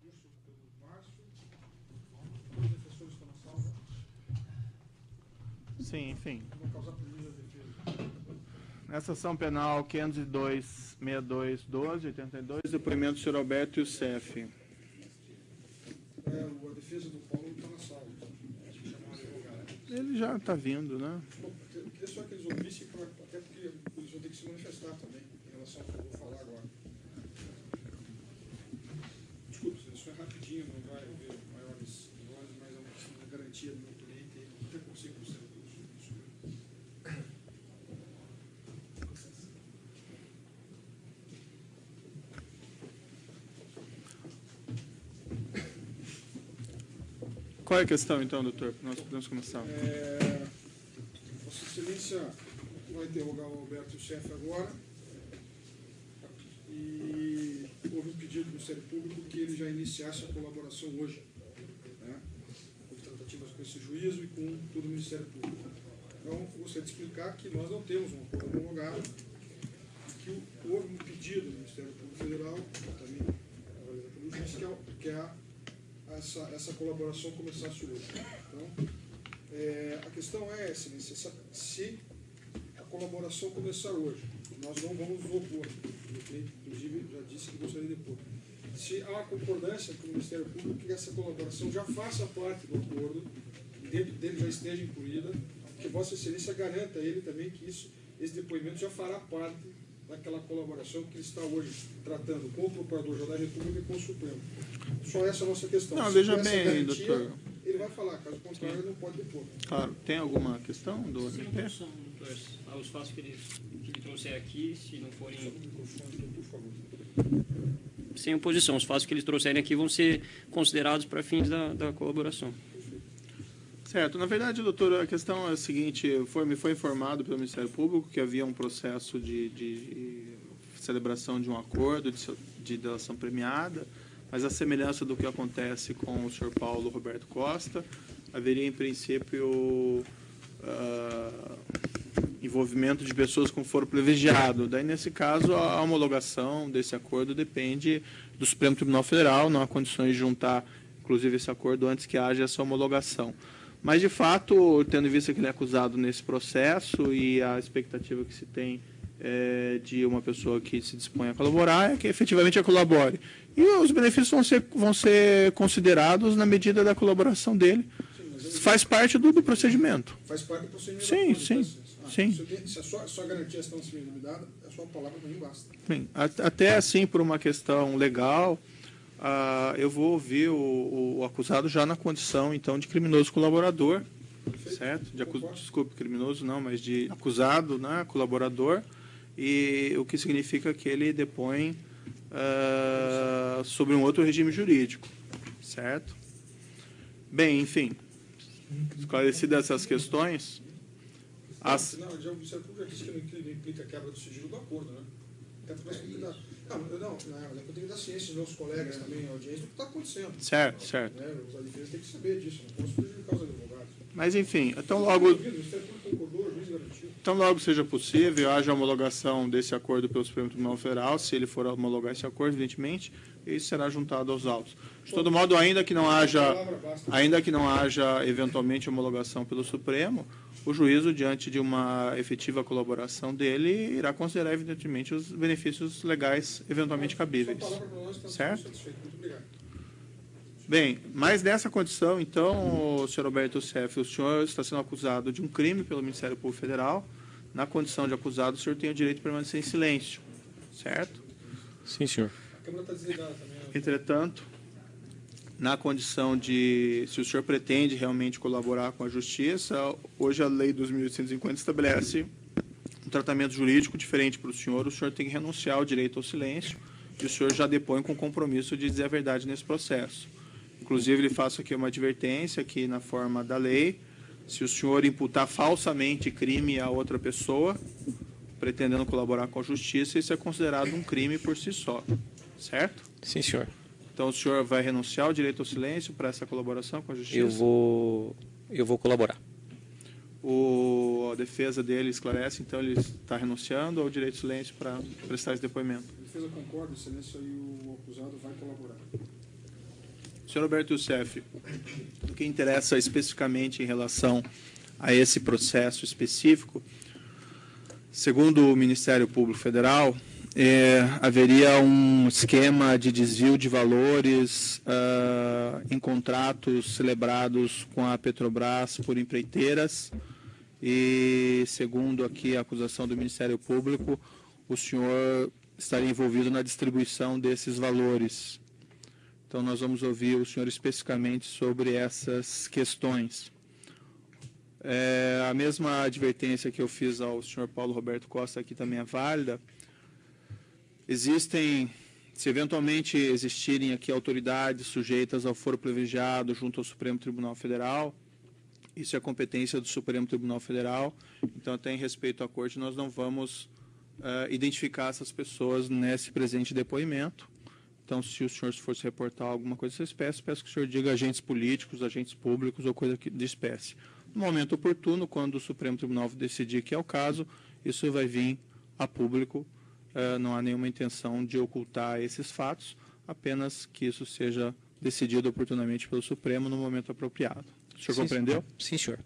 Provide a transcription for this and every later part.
Isso pelo Márcio. Os defensores estão na sala. Sim, enfim. Vão causar prejuízo à defesa. Nessa ação penal 502, 62, 12, 82, depoimento do senhor Alberto Youssef. A defesa do Paulo está na sala. Acho que chamaram advogado. Ele já está vindo, né? Bom, eu queria só que eles ouvissem, até porque eles vão ter que se manifestar também em relação ao que eu vou falar agora. Desculpe, isso é rapidinho, não vai haver maiores vozes, mas é uma questão de garantia do meu cliente e não tem como ser por cento disso. Qual é a questão, então, doutor? Nós podemos começar. Vossa Excelência vai interrogar o Alberto Youssef agora. E houve um pedido do Ministério Público que ele já iniciasse a colaboração hoje, né? Com tratativas com esse juízo e com todo o Ministério Público. Então, gostaria de explicar que nós não temos um acordo homologado, que houve um pedido do Ministério Público Federal, também avaliado pelo juiz, que essa colaboração começasse hoje. Então, a questão é, Excelência, se a colaboração começar hoje, nós não vamos nos opor. O cliente, inclusive, já disse que gostaria de depor. Se há concordância com o Ministério Público que essa colaboração já faça parte do acordo, e dentro dele já esteja incluída, que Vossa Excelência garanta a ele também que esse depoimento já fará parte daquela colaboração que ele está hoje tratando com o Procurador-Geral da República e com o Supremo. Só essa é a nossa questão. Não, se veja essa bem, garantia, doutor. Ele vai falar, caso contrário, ele não pode depor. Claro, tem alguma questão do Sem MP? oposição, doutor. Aos fatos que ele trouxer aqui, se não forem... Por favor. Sem oposição, os fatos que eles trouxerem aqui vão ser considerados para fins da colaboração. Certo. Na verdade, doutor, a questão é a seguinte, me foi informado pelo Ministério Público que havia um processo de celebração de um acordo de delação premiada, mas a semelhança do que acontece com o senhor Paulo Roberto Costa, haveria, em princípio, envolvimento de pessoas com foro privilegiado. Daí, nesse caso, a homologação desse acordo depende do Supremo Tribunal Federal, não há condições de juntar, inclusive, esse acordo antes que haja essa homologação. Mas, de fato, tendo em vista que ele é acusado nesse processo e a expectativa que se tem de uma pessoa que se dispõe a colaborar é que efetivamente colabore. E os benefícios vão ser considerados na medida da colaboração dele. Sim, faz parte do procedimento. Faz parte do procedimento. Sim. Se a sua garantia está sendo me dada, a sua palavra para mim basta. Bem, até assim, por uma questão legal, eu vou ouvir o acusado já na condição, então, de criminoso colaborador. Perfeito. Certo? Desculpe, criminoso não, mas de acusado, né, colaborador, e o que significa que ele depõe sobre um outro regime jurídico, certo? Bem, enfim, esclarecidas essas questões... Não, o Ministério Público já disse que não implica a quebra do sigilo do acordo, né? Até porque nós temos que dar... Não, eu tenho que dar ciência aos meus colegas também, a audiência, do que está acontecendo. Certo. Né? A defesa tem que saber disso, não posso prejudicar os advogados. Mas, enfim, então logo seja possível, haja a homologação desse acordo pelo Supremo Tribunal Federal, se ele for homologar esse acordo, evidentemente, isso será juntado aos autos. De todo modo, ainda que não haja eventualmente homologação pelo Supremo, o juízo, diante de uma efetiva colaboração dele, irá considerar, evidentemente, os benefícios legais eventualmente cabíveis. Certo? Muito obrigado. Bem, mas nessa condição, então, senhor Alberto Youssef, o senhor está sendo acusado de um crime pelo Ministério Público Federal. Na condição de acusado, o senhor tem o direito de permanecer em silêncio, certo? Sim, senhor. A câmera está desligada também. Entretanto, na condição de, se o senhor pretende realmente colaborar com a Justiça, hoje a Lei 2.850 estabelece um tratamento jurídico diferente para o senhor tem que renunciar ao direito ao silêncio e o senhor já depõe com compromisso de dizer a verdade nesse processo. Inclusive, lhe faço aqui uma advertência que, na forma da lei, se o senhor imputar falsamente crime a outra pessoa, pretendendo colaborar com a Justiça, isso é considerado um crime por si só, certo? Sim, senhor. Então, o senhor vai renunciar ao direito ao silêncio para essa colaboração com a Justiça? Eu vou colaborar. A defesa dele esclarece, então ele está renunciando ao direito ao silêncio para prestar esse depoimento. A defesa concorda, Excelência, e o acusado vai colaborar. Senhor Roberto Youssef, o que interessa especificamente em relação a esse processo específico, segundo o Ministério Público Federal, haveria um esquema de desvio de valores em contratos celebrados com a Petrobras por empreiteiras e, segundo aqui a acusação do Ministério Público, o senhor estaria envolvido na distribuição desses valores. Então, nós vamos ouvir o senhor especificamente sobre essas questões. A mesma advertência que eu fiz ao senhor Paulo Roberto Costa aqui também é válida. Se eventualmente existirem aqui autoridades sujeitas ao foro privilegiado junto ao Supremo Tribunal Federal, isso é competência do Supremo Tribunal Federal, então, até em respeito à Corte, nós não vamos identificar essas pessoas nesse presente depoimento. Então, se o senhor fosse reportar alguma coisa dessa espécie, peço que o senhor diga agentes políticos, agentes públicos ou coisa de espécie. No momento oportuno, quando o Supremo Tribunal decidir que é o caso, isso vai vir a público. Não há nenhuma intenção de ocultar esses fatos, apenas que isso seja decidido oportunamente pelo Supremo no momento apropriado. O senhor compreendeu? Sim, senhor.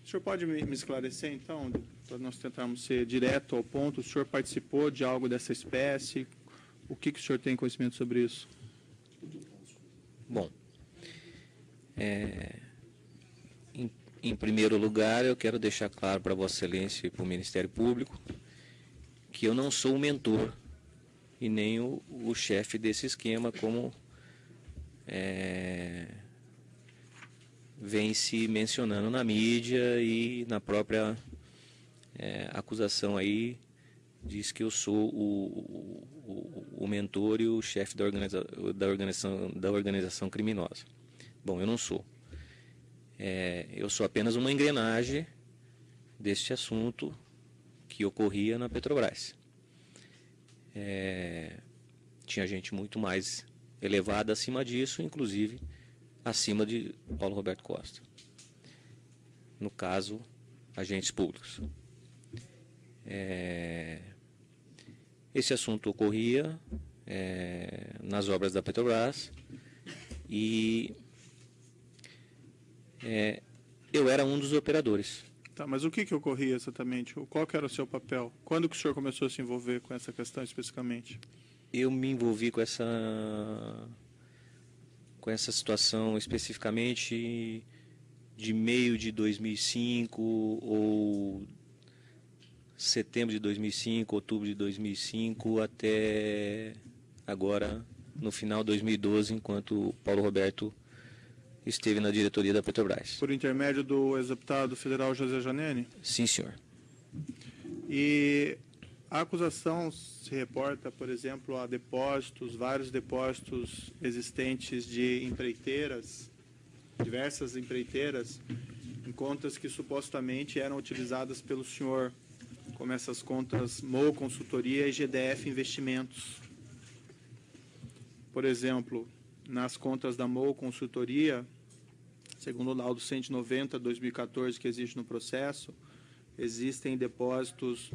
O senhor pode me esclarecer, então, para nós tentarmos ser direto ao ponto? O senhor participou de algo dessa espécie? O que o senhor tem conhecimento sobre isso? Bom, em primeiro lugar, eu quero deixar claro para Vossa Excelência e para o Ministério Público que eu não sou o mentor e nem o chefe desse esquema, como vem se mencionando na mídia e na própria acusação aí, diz que eu sou o mentor e o chefe da organização criminosa. Bom, eu não sou. Eu sou apenas uma engrenagem deste assunto que ocorria na Petrobras. Tinha gente muito mais elevada acima disso, inclusive acima de Paulo Roberto Costa. No caso, agentes públicos. Esse assunto ocorria nas obras da Petrobras e eu era um dos operadores. Tá, mas o que ocorria exatamente? Qual que era o seu papel? Quando que o senhor começou a se envolver com essa questão especificamente? Eu me envolvi com essa situação especificamente de meio de 2005 ou setembro de 2005, outubro de 2005 até agora no final de 2012, enquanto Paulo Roberto esteve na diretoria da Petrobras. Por intermédio do ex-deputado federal José Janene? Sim, senhor. E a acusação se reporta, por exemplo, a depósitos, vários depósitos existentes de empreiteiras, diversas empreiteiras, em contas que supostamente eram utilizadas pelo senhor, como essas contas MOU Consultoria e GDF Investimentos. Por exemplo, nas contas da MOU Consultoria, segundo o laudo 190/2014 que existe no processo, existem depósitos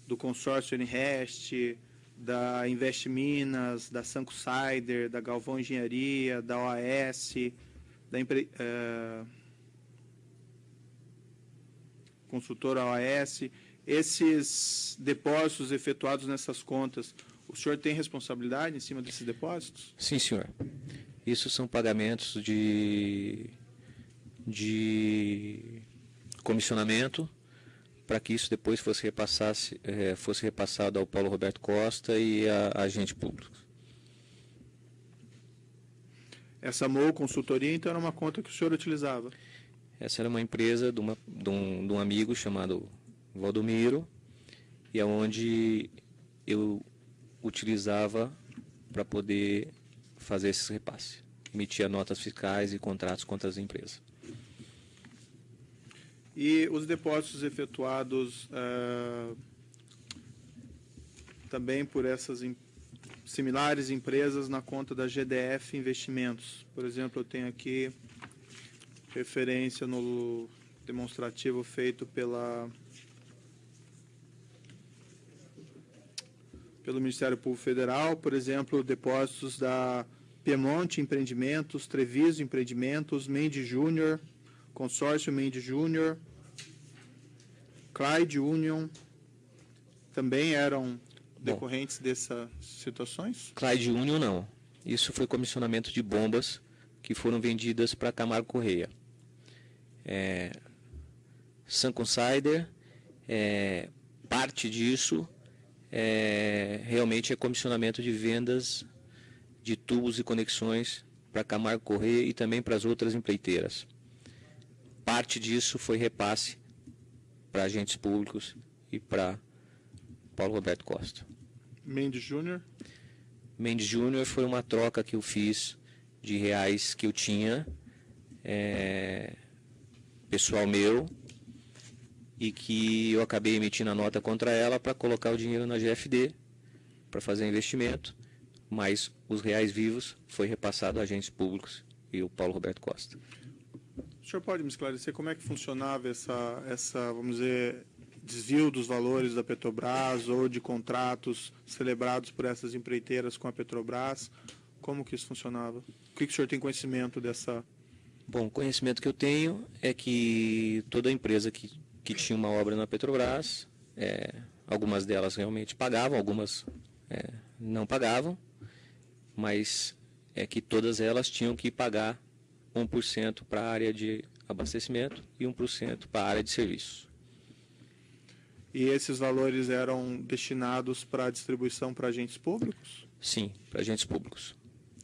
do consórcio Enrest, da Invest Minas, da Sanco Sider, da Galvão Engenharia, da OAS, da consultora OAS. Esses depósitos efetuados nessas contas, o senhor tem responsabilidade em cima desses depósitos? Sim, senhor. Isso são pagamentos de comissionamento para que isso depois fosse repassado ao Paulo Roberto Costa e a agente público. Essa MOU Consultoria, então, era uma conta que o senhor utilizava? Essa era uma empresa de um amigo chamado Valdomiro, e é onde eu utilizava para poder fazer esses repasses. Emitia notas fiscais e contratos contra as empresas. E os depósitos efetuados também por essas similares empresas na conta da GDF Investimentos. Por exemplo, eu tenho aqui referência no demonstrativo feito pelo Ministério Público Federal, por exemplo, depósitos da Piemonte Empreendimentos, Treviso Empreendimentos, Mendes Júnior, Consórcio Mendes Júnior, Clyde Union, também eram decorrentes dessas situações? Clyde Union não. Isso foi comissionamento de bombas que foram vendidas para Camargo Correia. Sun Consider, parte disso realmente é comissionamento de vendas de tubos e conexões para Camargo Correia e também para as outras empreiteiras. Parte disso foi repasse para agentes públicos e para Paulo Roberto Costa. Mendes Júnior? Mendes Júnior foi uma troca que eu fiz de reais que eu tinha, pessoal meu, e que eu acabei emitindo a nota contra ela para colocar o dinheiro na GFD, para fazer investimento, mas os reais vivos foi repassado a agentes públicos e o Paulo Roberto Costa. O senhor pode me esclarecer como é que funcionava essa, vamos dizer, desvio dos valores da Petrobras ou de contratos celebrados por essas empreiteiras com a Petrobras? Como que isso funcionava? O que o senhor tem conhecimento dessa? Bom, o conhecimento que eu tenho é que toda empresa que tinha uma obra na Petrobras, algumas delas realmente pagavam, algumas não pagavam, mas é que todas elas tinham que pagar 1% para a área de abastecimento e 1% para a área de serviços. E esses valores eram destinados para distribuição para agentes públicos? Sim, para agentes públicos.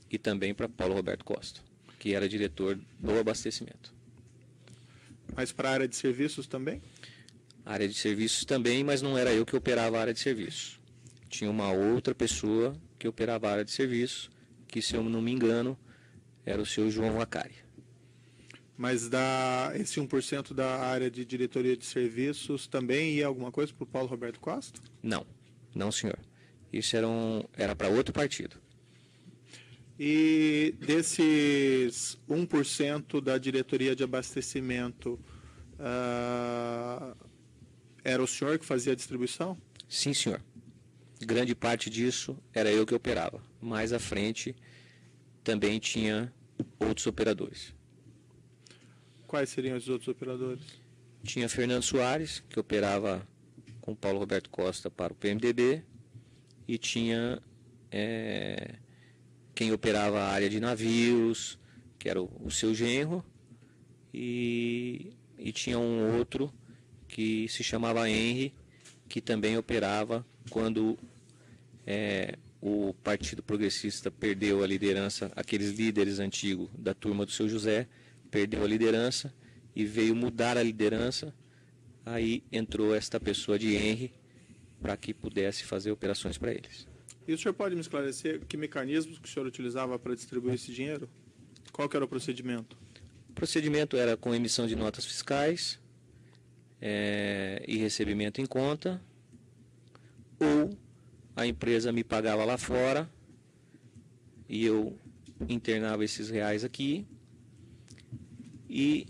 E também para Paulo Roberto Costa, que era diretor do abastecimento. Mas para a área de serviços também? A área de serviços também, mas não era eu que operava a área de serviços. Tinha uma outra pessoa que operava a área de serviços, que, se eu não me engano, era o senhor João Vacari. Mas esse 1% da área de diretoria de serviços também ia alguma coisa para o Paulo Roberto Costa? Não, não, senhor. Isso era para outro partido. E desses 1% da diretoria de abastecimento, era o senhor que fazia a distribuição? Sim, senhor. Grande parte disso era eu que operava. Mais à frente também tinha outros operadores. Quais seriam os outros operadores? Tinha Fernando Soares, que operava com Paulo Roberto Costa para o PMDB, e tinha quem operava a área de navios, que era o seu genro, e tinha um outro que se chamava Henry, que também operava quando o Partido Progressista perdeu a liderança, aqueles líderes antigos da turma do seu José, perdeu a liderança e veio mudar a liderança, aí entrou esta pessoa de Henry para que pudesse fazer operações para eles. E o senhor pode me esclarecer que mecanismos que o senhor utilizava para distribuir esse dinheiro? Qual que era o procedimento? O procedimento era com emissão de notas fiscais e recebimento em conta, ou a empresa me pagava lá fora e eu internava esses reais aqui, e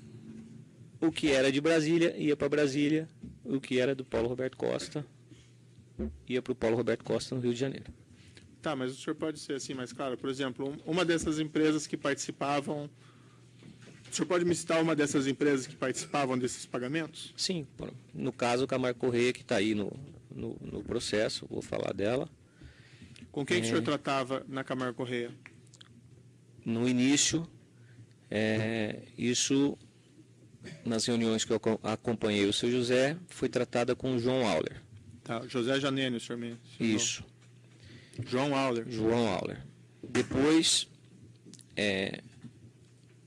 o que era de Brasília ia para Brasília, o que era do Paulo Roberto Costa ia para o Paulo Roberto Costa no Rio de Janeiro. Tá, mas o senhor pode ser assim mais claro? Por exemplo, uma dessas empresas que participavam... O senhor pode me citar uma dessas empresas que participavam desses pagamentos? Sim, no caso, o Camargo Correia, que está aí no processo, vou falar dela. Com quem que o senhor tratava na Camargo Correia? No início, isso, nas reuniões que eu acompanhei o seu José, foi tratada com o João Auler. Tá, José Janene, o senhor me ensinou. Isso. João Auler. João Auler. Depois,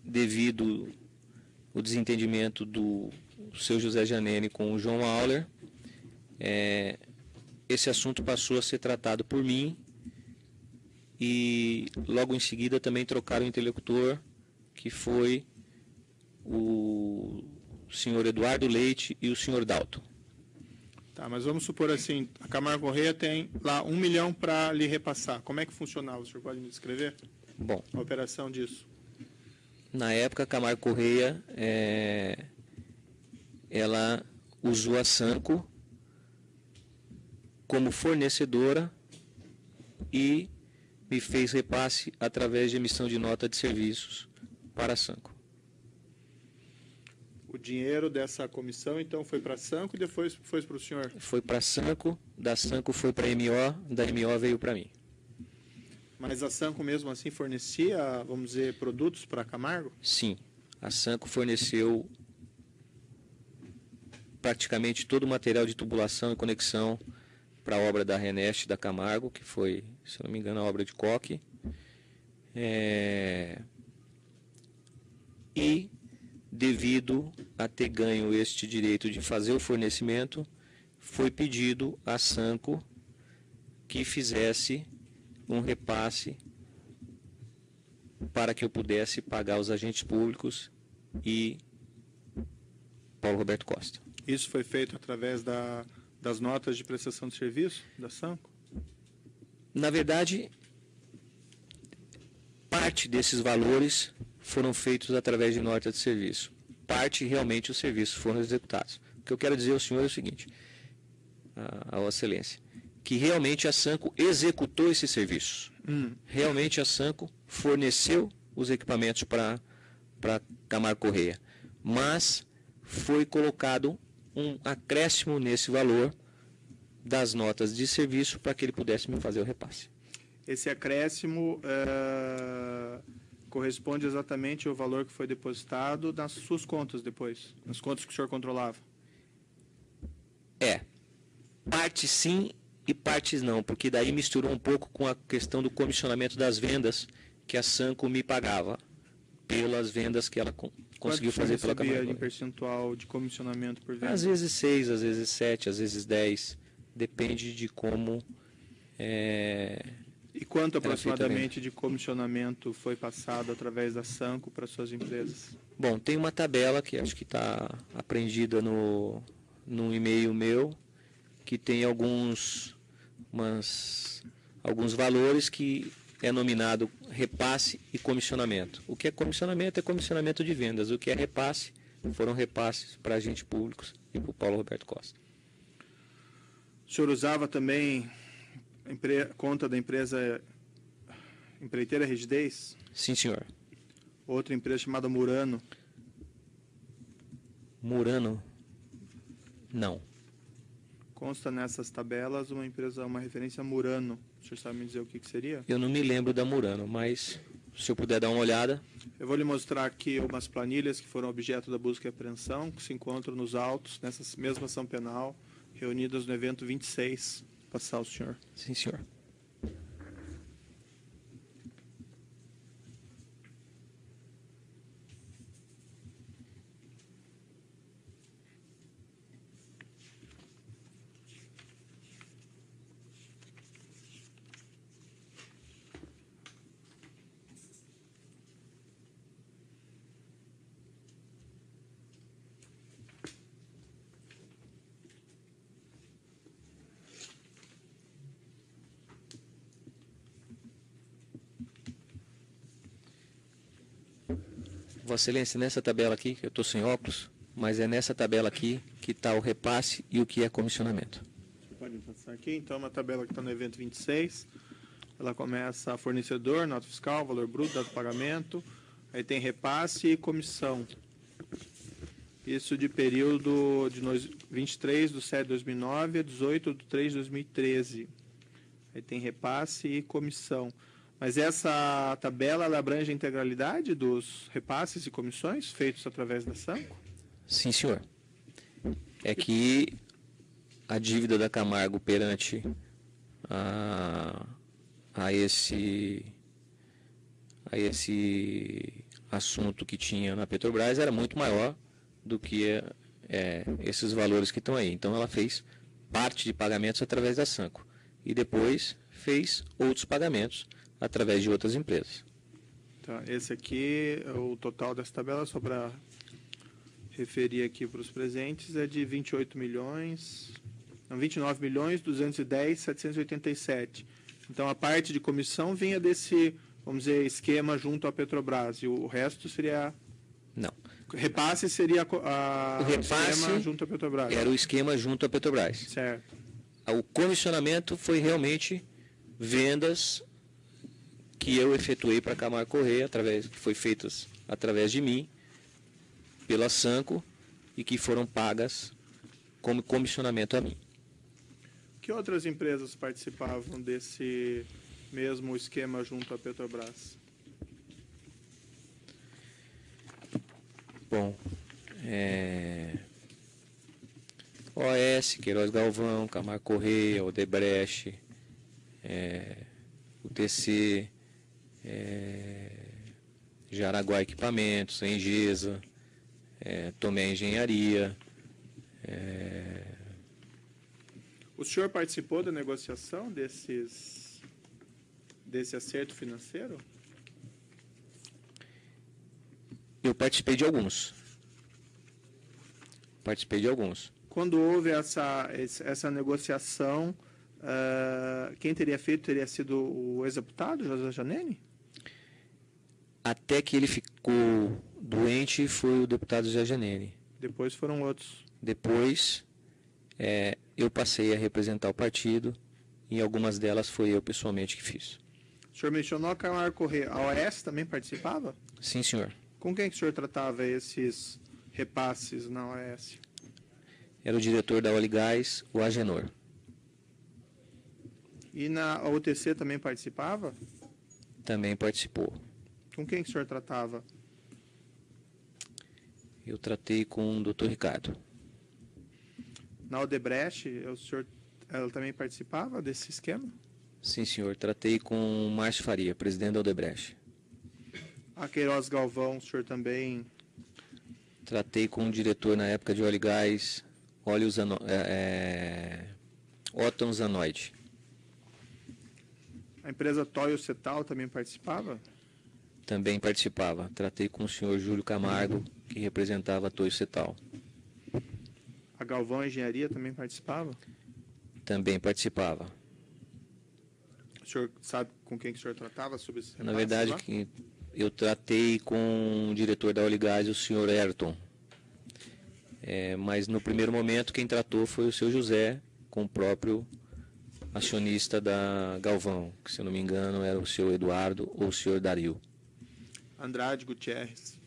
devido ao desentendimento do seu José Janene com o João Auler, esse assunto passou a ser tratado por mim, e logo em seguida também trocaram o interlocutor, que foi o senhor Eduardo Leite e o senhor Dalton. Tá, mas vamos supor assim, a Camargo Correia tem lá 1 milhão para lhe repassar. Como é que funcionava? O senhor pode me descrever Bom, a operação disso? na época, a Camargo Correia, ela usou a Sanco como fornecedora e me fez repasse através de emissão de nota de serviços para a Sanco. O dinheiro dessa comissão, então, foi para a Sanco e depois foi para o senhor? Foi para a Sanco, da Sanco foi para a MO, da MO veio para mim. Mas a Sanco mesmo assim fornecia, vamos dizer, produtos para Camargo? Sim, a Sanco forneceu praticamente todo o material de tubulação e conexão para a obra da Renest da Camargo, que foi, se não me engano, a obra de coque. E, devido a ter ganho este direito de fazer o fornecimento, foi pedido à Sanco que fizesse um repasse para que eu pudesse pagar os agentes públicos e Paulo Roberto Costa. Isso foi feito através das notas de prestação de serviço da Sanco? Na verdade, parte desses valores foram feitos através de nota de serviço. Parte, realmente, os serviços foram executados. O que eu quero dizer ao senhor é o seguinte, a Vossa Excelência, que realmente a Sanco executou esses serviços. Realmente a Sanco forneceu os equipamentos para Camargo Correia. Mas foi colocado um acréscimo nesse valor das notas de serviço para que ele pudesse me fazer o repasse. Esse acréscimo corresponde exatamente ao valor que foi depositado nas suas contas depois, nas contas que o senhor controlava? Parte sim e partes não, porque daí misturou um pouco com a questão do comissionamento das vendas que a Sanco me pagava pelas vendas que ela conseguiu fazer pela Camargo. Quanto você recebia em percentual de comissionamento por venda? Às vezes 6, às vezes 7, às vezes 10, depende de como... E quanto aproximadamente de comissionamento foi passado através da Sanco para suas empresas? Bom, tem uma tabela que acho que está apreendida num e-mail meu, que tem alguns valores que é nominado repasse e comissionamento. O que é comissionamento de vendas. O que é repasse foram repasses para agentes públicos e para o Paulo Roberto Costa. O senhor usava também conta da empresa Empreiteira Rigidez? Sim, senhor. Outra empresa chamada Murano? Murano? Não. Consta nessas tabelas uma referência a Murano. O senhor sabe me dizer o que seria? Eu não me lembro da Murano, mas se eu puder dar uma olhada. Eu vou lhe mostrar aqui umas planilhas que foram objeto da busca e apreensão, que se encontram nos autos, nessa mesma ação penal, reunidas no evento 26. Vou passar ao senhor. Sim, senhor. Vossa Excelência, nessa tabela aqui, que eu estou sem óculos, mas é nessa tabela aqui que está o repasse e o que é comissionamento. Você pode passar aqui, então, uma tabela que está no evento 26. Ela começa a fornecedor, nota fiscal, valor bruto, dado pagamento. Aí tem repasse e comissão. Isso de período de 23 de 7 de 2009 a 18 de 3 de 2013. Aí tem repasse e comissão. Mas essa tabela ela abrange a integralidade dos repasses e comissões feitos através da Sanco? Sim, senhor. É que a dívida da Camargo perante a esse assunto que tinha na Petrobras era muito maior do que esses valores que estão aí. Então, ela fez parte de pagamentos através da Sanco e depois fez outros pagamentos através de outras empresas. Tá, esse aqui, o total dessa tabela, só para referir aqui para os presentes, é de 29.210.787. Então, a parte de comissão vinha desse, vamos dizer, esquema junto à Petrobras, e o resto seria... Não. Repasse seria o repasse esquema junto à Petrobras. Era o esquema junto à Petrobras. Certo. O comissionamento foi realmente vendas que eu efetuei para a Camargo Corrêa, que foi feitas através de mim, pela Sanco, e que foram pagas como comissionamento a mim. Que outras empresas participavam desse mesmo esquema junto à Petrobras? Bom, OS, Queiroz Galvão, Camargo Corrêa, Odebrecht, UTC, Jaraguá Equipamentos, Engesa, Tomé Engenharia. O senhor participou da negociação desse acerto financeiro? Eu participei de alguns. Quando houve essa negociação, quem teria feito teria sido o ex-deputado, José Janene? Até que ele ficou doente foi o deputado José Janene. Depois foram outros. Depois, eu passei a representar o partido, e em algumas delas foi eu pessoalmente que fiz. O senhor mencionou a Camargo Corrêa. A OAS também participava? Sim, senhor. Com quem que o senhor tratava esses repasses na OAS? Era o diretor da Oligás, o Agenor. E na UTC também participava? Também participou. Com quem que o senhor tratava? Eu tratei com o Dr. Ricardo. Na Odebrecht, ela também participava desse esquema? Sim, senhor. Tratei com o Márcio Faria, presidente da Odebrecht. A Queiroz Galvão, o senhor também... Tratei com o diretor na época de óleo e gás, Otton Zanoide. A empresa Toyo Cetal também participava? Também participava. Tratei com o senhor Júlio Camargo, que representava a Toyo Cetal. A Galvão Engenharia também participava? Também participava. O senhor sabe com quem que o senhor tratava sobre esses repasses? Na verdade, lá? eu tratei com o diretor da Oligás, o senhor Ayrton. Mas no primeiro momento quem tratou foi o seu José, com o próprio acionista da Galvão, que se eu não me engano era o senhor Eduardo ou o senhor Dario. Andrade Gutierrez.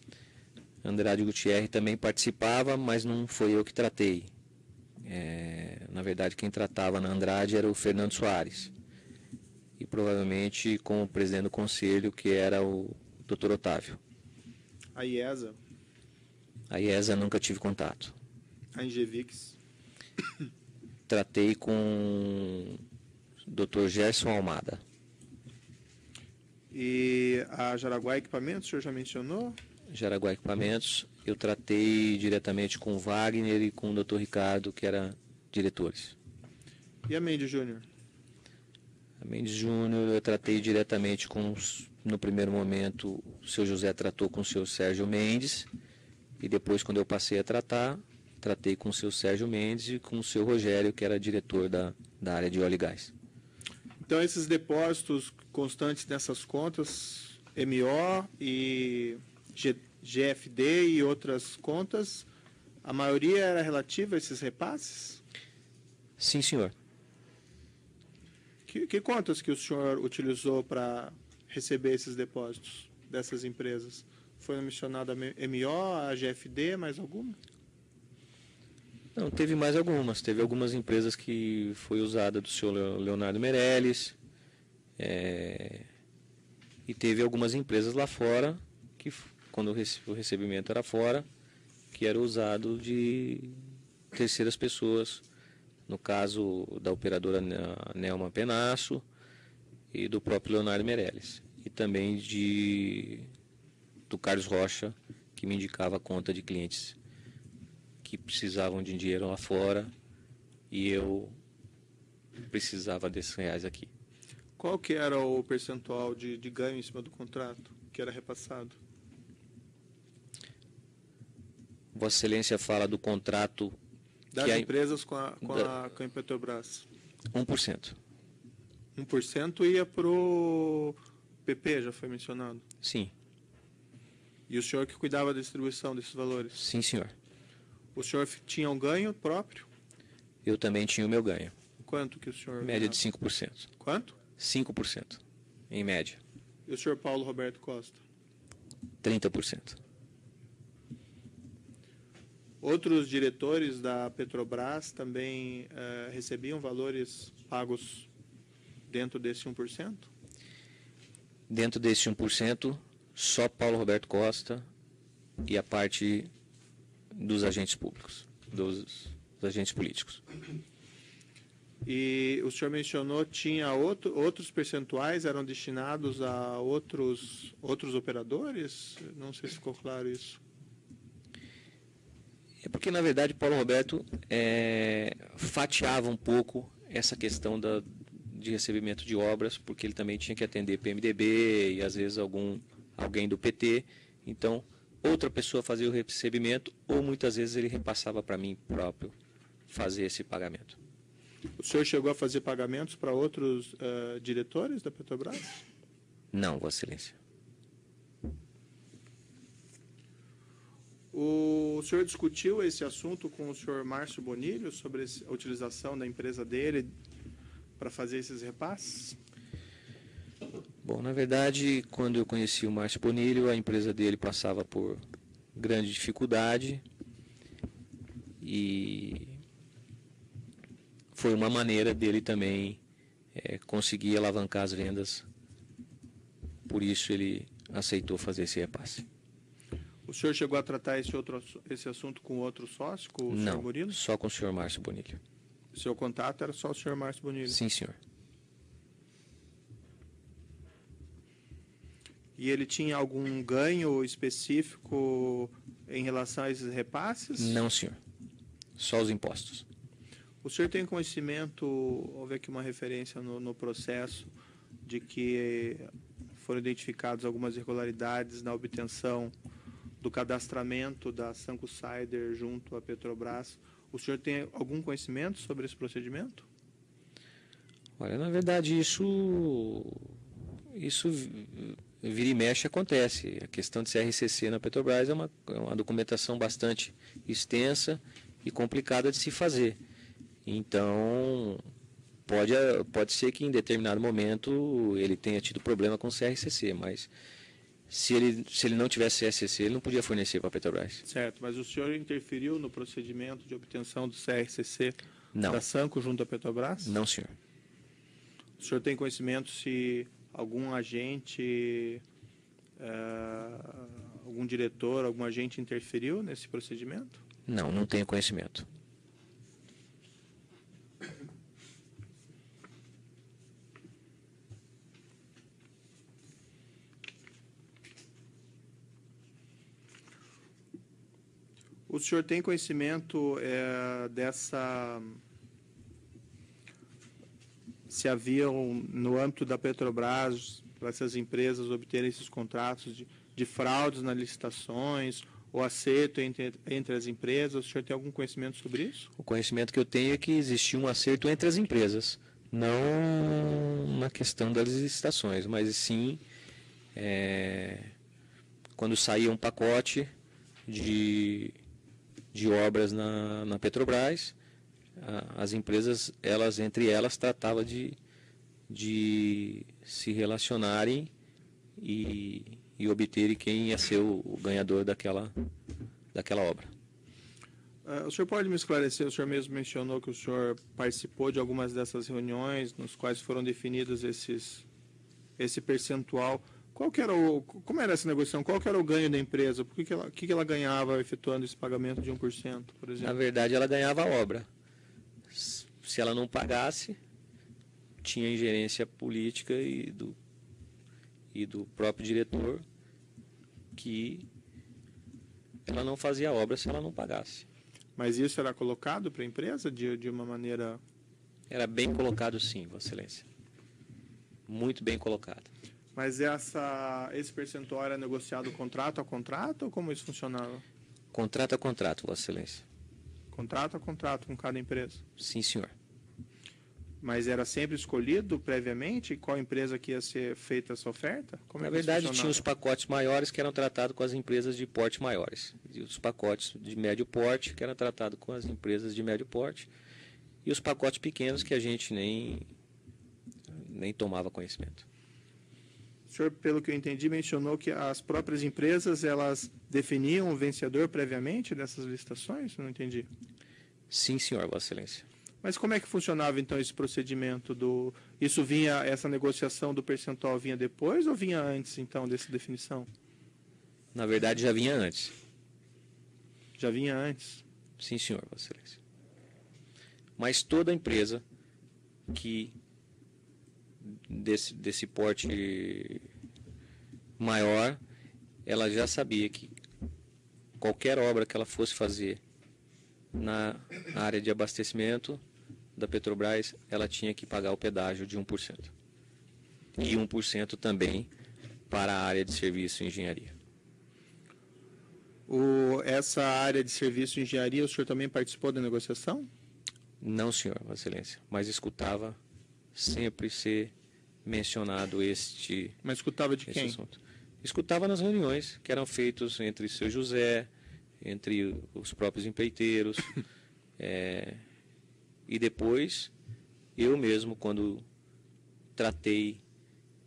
Andrade Gutierrez também participava, mas não foi eu que tratei. Na verdade, quem tratava na Andrade era o Fernando Soares. E provavelmente com o presidente do conselho, que era o Dr. Otávio. A IESA. A IESA nunca tive contato. A Ingevix. Tratei com o Dr. Gerson Almada. E a Jaraguá Equipamentos, o senhor já mencionou? Jaraguá Equipamentos, eu tratei diretamente com o Wagner e com o Dr. Ricardo, que eram diretores. E a Mendes Júnior? A Mendes Júnior eu tratei diretamente no primeiro momento, o seu José tratou com o seu Sérgio Mendes, e depois, quando eu passei a tratei com o seu Sérgio Mendes e com o seu Rogério, que era diretor da área de óleo e gás. Então, esses depósitos constantes nessas contas, MO e GFD e outras contas, a maioria era relativa a esses repasses? Sim, senhor. Que contas que o senhor utilizou para receber esses depósitos dessas empresas? Foi mencionada a MO, a GFD, mais alguma? Não, teve mais algumas. Teve algumas empresas que foi usada do senhor Leonardo Meirelles. E teve algumas empresas lá fora, que quando o recebimento era fora, que era usado de terceiras pessoas. No caso da operadora Nelma Penasso e do próprio Leonardo Meirelles. E também do Carlos Rocha, que me indicava a conta de clientes que precisavam de dinheiro lá fora e eu precisava desses reais aqui. Qual que era o percentual de ganho em cima do contrato que era repassado? Vossa Excelência fala do contrato das empresas com a Petrobras. 1%. 1% ia para o PP, já foi mencionado. Sim. E o senhor que cuidava da distribuição desses valores? Sim, senhor. O senhor tinha um ganho próprio? Eu também tinha o meu ganho. Quanto que o senhor... Média de 5%. Quanto? 5%, em média. E o senhor Paulo Roberto Costa? 30%. Outros diretores da Petrobras também recebiam valores pagos dentro desse 1%? Dentro desse 1%, só Paulo Roberto Costa e a parte dos agentes públicos, dos agentes políticos. E o senhor mencionou tinha outros percentuais eram destinados a outros operadores? Não sei se ficou claro isso. É porque, na verdade, Paulo Roberto fatiava um pouco essa questão de recebimento de obras, porque ele também tinha que atender PMDB e, às vezes, alguém do PT. Então, outra pessoa fazia o recebimento ou, muitas vezes, ele repassava para mim próprio fazer esse pagamento. O senhor chegou a fazer pagamentos para outros diretores da Petrobras? Não, Vossa Excelência. O senhor discutiu esse assunto com o senhor Márcio Bonilho sobre a utilização da empresa dele para fazer esses repasses? Bom, na verdade, quando eu conheci o Márcio Bonilho, a empresa dele passava por grande dificuldade e foi uma maneira dele também conseguir alavancar as vendas. Por isso ele aceitou fazer esse repasse. O senhor chegou a tratar esse assunto com outro sócio, com o senhor Murilo? Não, só com o senhor Márcio Bonilho. O seu contato era só o senhor Márcio Bonilho? Sim, senhor. E ele tinha algum ganho específico em relação a esses repasses? Não, senhor. Só os impostos. O senhor tem conhecimento, houve aqui uma referência no processo, de que foram identificadas algumas irregularidades na obtenção do cadastramento da Sanco Sider junto à Petrobras. O senhor tem algum conhecimento sobre esse procedimento? Olha, na verdade, isso vira e mexe acontece. A questão de CRCC na Petrobras é uma documentação bastante extensa e complicada de se fazer. Então, pode ser que em determinado momento ele tenha tido problema com o CRCC, mas se ele não tivesse CRCC, ele não podia fornecer para a Petrobras. Certo, mas o senhor interferiu no procedimento de obtenção do CRCC Não. da Sanco junto à Petrobras? Não, senhor. O senhor tem conhecimento se algum agente, algum diretor, algum agente interferiu nesse procedimento? Não, não tenho conhecimento. O senhor tem conhecimento se haviam, no âmbito da Petrobras, para essas empresas obterem esses contratos de fraudes nas licitações ou acerto entre as empresas? O senhor tem algum conhecimento sobre isso? O conhecimento que eu tenho é que existia um acerto entre as empresas, não na questão das licitações, mas sim quando saía um pacote de obras na Petrobras, as empresas, entre elas, tratavam de se relacionarem e obterem quem ia ser o ganhador daquela obra. O senhor pode me esclarecer, o senhor mesmo mencionou que o senhor participou de algumas dessas reuniões, nos quais foram definidos esse percentual. Como era essa negociação? Qual que era o ganho da empresa? Por que ela ganhava efetuando esse pagamento de 1%, por exemplo? Na verdade, ela ganhava a obra. Se ela não pagasse, tinha ingerência política e do próprio diretor que ela não fazia a obra se ela não pagasse. Mas isso era colocado para a empresa de uma maneira... Era bem colocado, sim, Vossa Excelência. Muito bem colocado. Mas esse percentual era negociado contrato a contrato ou como isso funcionava? Contrato a contrato, Vossa Excelência. Contrato a contrato com cada empresa? Sim, senhor. Mas era sempre escolhido previamente qual empresa que ia ser feita essa oferta? Na verdade, tinha os pacotes maiores que eram tratados com as empresas de porte maiores. E os pacotes de médio porte que eram tratados com as empresas de médio porte. E os pacotes pequenos que a gente nem tomava conhecimento. O senhor, pelo que eu entendi, mencionou que as próprias empresas, elas definiam o vencedor previamente dessas licitações? Não entendi. Sim, senhor, Vossa Excelência. Mas como é que funcionava, então, esse procedimento? Essa negociação do percentual vinha depois ou vinha antes, então, dessa definição? Na verdade, já vinha antes. Já vinha antes? Sim, senhor, Vossa Excelência. Mas toda empresa que desse porte maior, ela já sabia que qualquer obra que ela fosse fazer na área de abastecimento da Petrobras, ela tinha que pagar o pedágio de 1%. E 1% também para a área de serviço e engenharia. Essa área de serviço e engenharia, o senhor também participou da negociação? Não, senhor, Vossa Excelência, mas escutava sempre ser mencionado Mas escutava de quem? assunto. Escutava nas reuniões que eram feitas entre o seu José, entre os próprios empreiteiros, e depois eu mesmo, quando tratei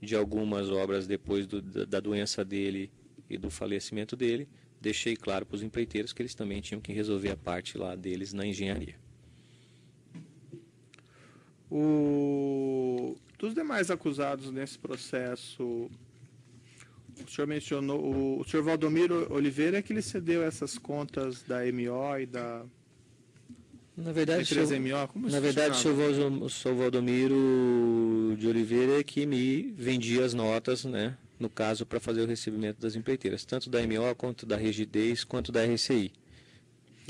de algumas obras depois da doença dele e do falecimento dele, deixei claro para os empreiteiros que eles também tinham que resolver a parte lá deles na engenharia. Dos demais acusados nesse processo, o senhor mencionou, o senhor Valdomiro Oliveira é que ele cedeu essas contas da MO e da Na verdade, empresa MO? Como isso na verdade, funcionava? o senhor Valdomiro de Oliveira é que me vendia as notas, né, no caso, para fazer o recebimento das empreiteiras, tanto da MO, quanto da Rigidez, quanto da RCI.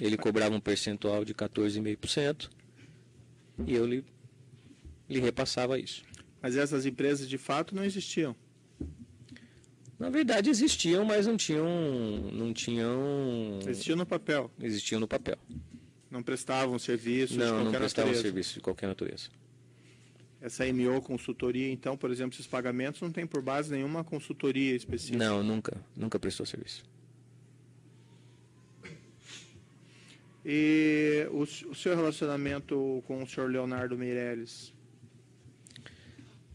Ele cobrava um percentual de 14,5% e eu lhe repassava isso. Mas essas empresas, de fato, não existiam. Na verdade, existiam, mas não tinham... Existiam no papel. Existiam no papel. Não prestavam serviço de Não qualquer prestavam natureza. serviço de qualquer natureza. Essa MO consultoria, então, por exemplo, esses pagamentos não tem por base nenhuma consultoria específica. Não, nunca prestou serviço. E o seu relacionamento com o senhor Leonardo Meirelles?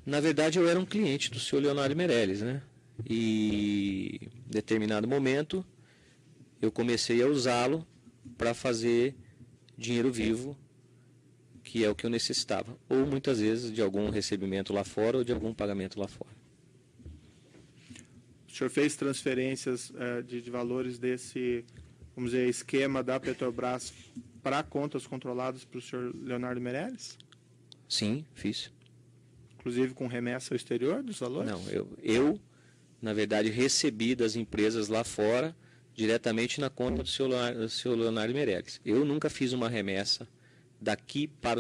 Na verdade, eu era um cliente do senhor Leonardo Meirelles, né? E em determinado momento eu comecei a usá-lo para fazer dinheiro vivo, que é o que eu necessitava, ou muitas vezes de algum recebimento lá fora ou de algum pagamento lá fora. O senhor fez transferências de valores desse, vamos dizer, esquema da Petrobras para contas controladas para o senhor Leonardo Meirelles? Sim, fiz. Inclusive com remessa ao exterior dos valores? Não, eu na verdade, recebi das empresas lá fora diretamente na conta do seu Leonardo Meirelles. Eu nunca fiz uma remessa daqui para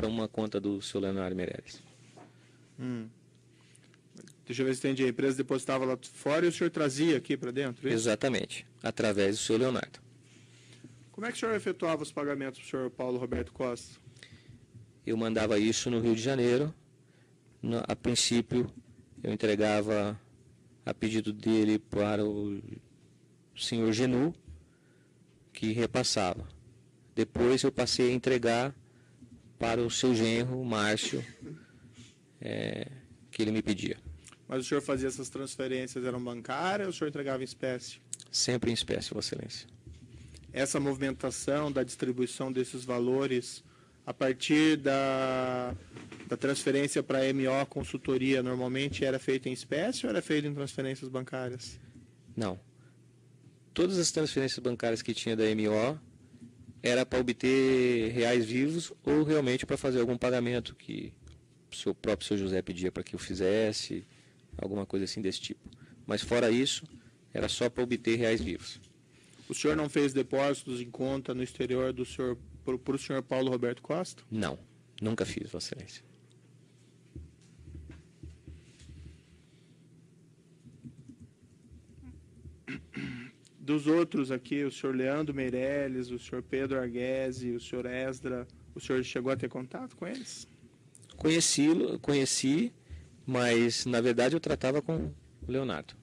uma conta do seu Leonardo Meirelles. Deixa eu ver se entendi. A empresa depositava lá fora e o senhor trazia aqui para dentro? Isso? Exatamente, através do seu Leonardo. Como é que o senhor efetuava os pagamentos para o senhor Paulo Roberto Costa? Eu mandava isso no Rio de Janeiro. A princípio, eu entregava a pedido dele para o senhor Genu, que repassava. Depois eu passei a entregar para o seu genro, Márcio, que ele me pedia. Mas o senhor fazia essas transferências, eram bancárias ou o senhor entregava em espécie? Sempre em espécie, Vossa Excelência. Essa movimentação da distribuição desses valores, a partir da transferência para a MO Consultoria, normalmente era feita em espécie ou era feita em transferências bancárias? Não. Todas as transferências bancárias que tinha da MO era para obter reais vivos ou realmente para fazer algum pagamento que o próprio seu José pedia para que eu fizesse, alguma coisa assim desse tipo. Mas fora isso, era só para obter reais vivos. O senhor não fez depósitos em conta no exterior do senhor para o senhor Paulo Roberto Costa? Não, nunca fiz, Vossa Excelência. Dos outros aqui, o senhor Leandro Meirelles, o senhor Pedro Arguese, o senhor Esdra, o senhor chegou a ter contato com eles? Conheci, mas na verdade eu tratava com o Leonardo.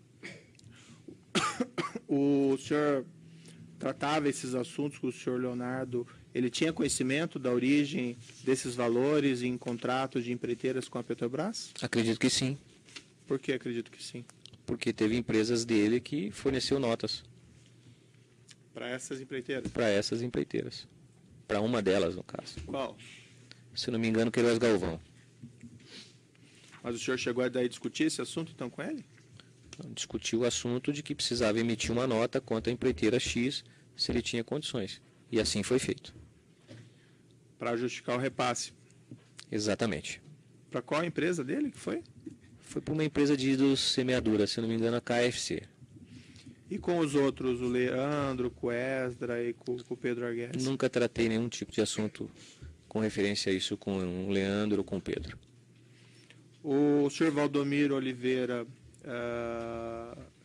O senhor tratava esses assuntos com o senhor Leonardo, ele tinha conhecimento da origem desses valores em contratos de empreiteiras com a Petrobras? Acredito que sim. Por que acredito que sim? Porque teve empresas dele que forneceu notas Para essas empreiteiras? para essas empreiteiras. Para uma delas, no caso. Qual? Se não me engano, Queiroz Galvão. Mas o senhor chegou a daí discutir esse assunto, então, com ele? Discutiu o assunto de que precisava emitir uma nota contra a empreiteira X se ele tinha condições. E assim foi feito. Para justificar o repasse. Exatamente. Para qual empresa dele que foi? Foi para uma empresa de semeadura, se não me engano, a KFC. E com os outros, o Leandro, com o Esdra e com o Pedro Arguelles? Nunca tratei nenhum tipo de assunto com referência a isso com o Leandro ou com o Pedro. O senhor Valdomiro Oliveira,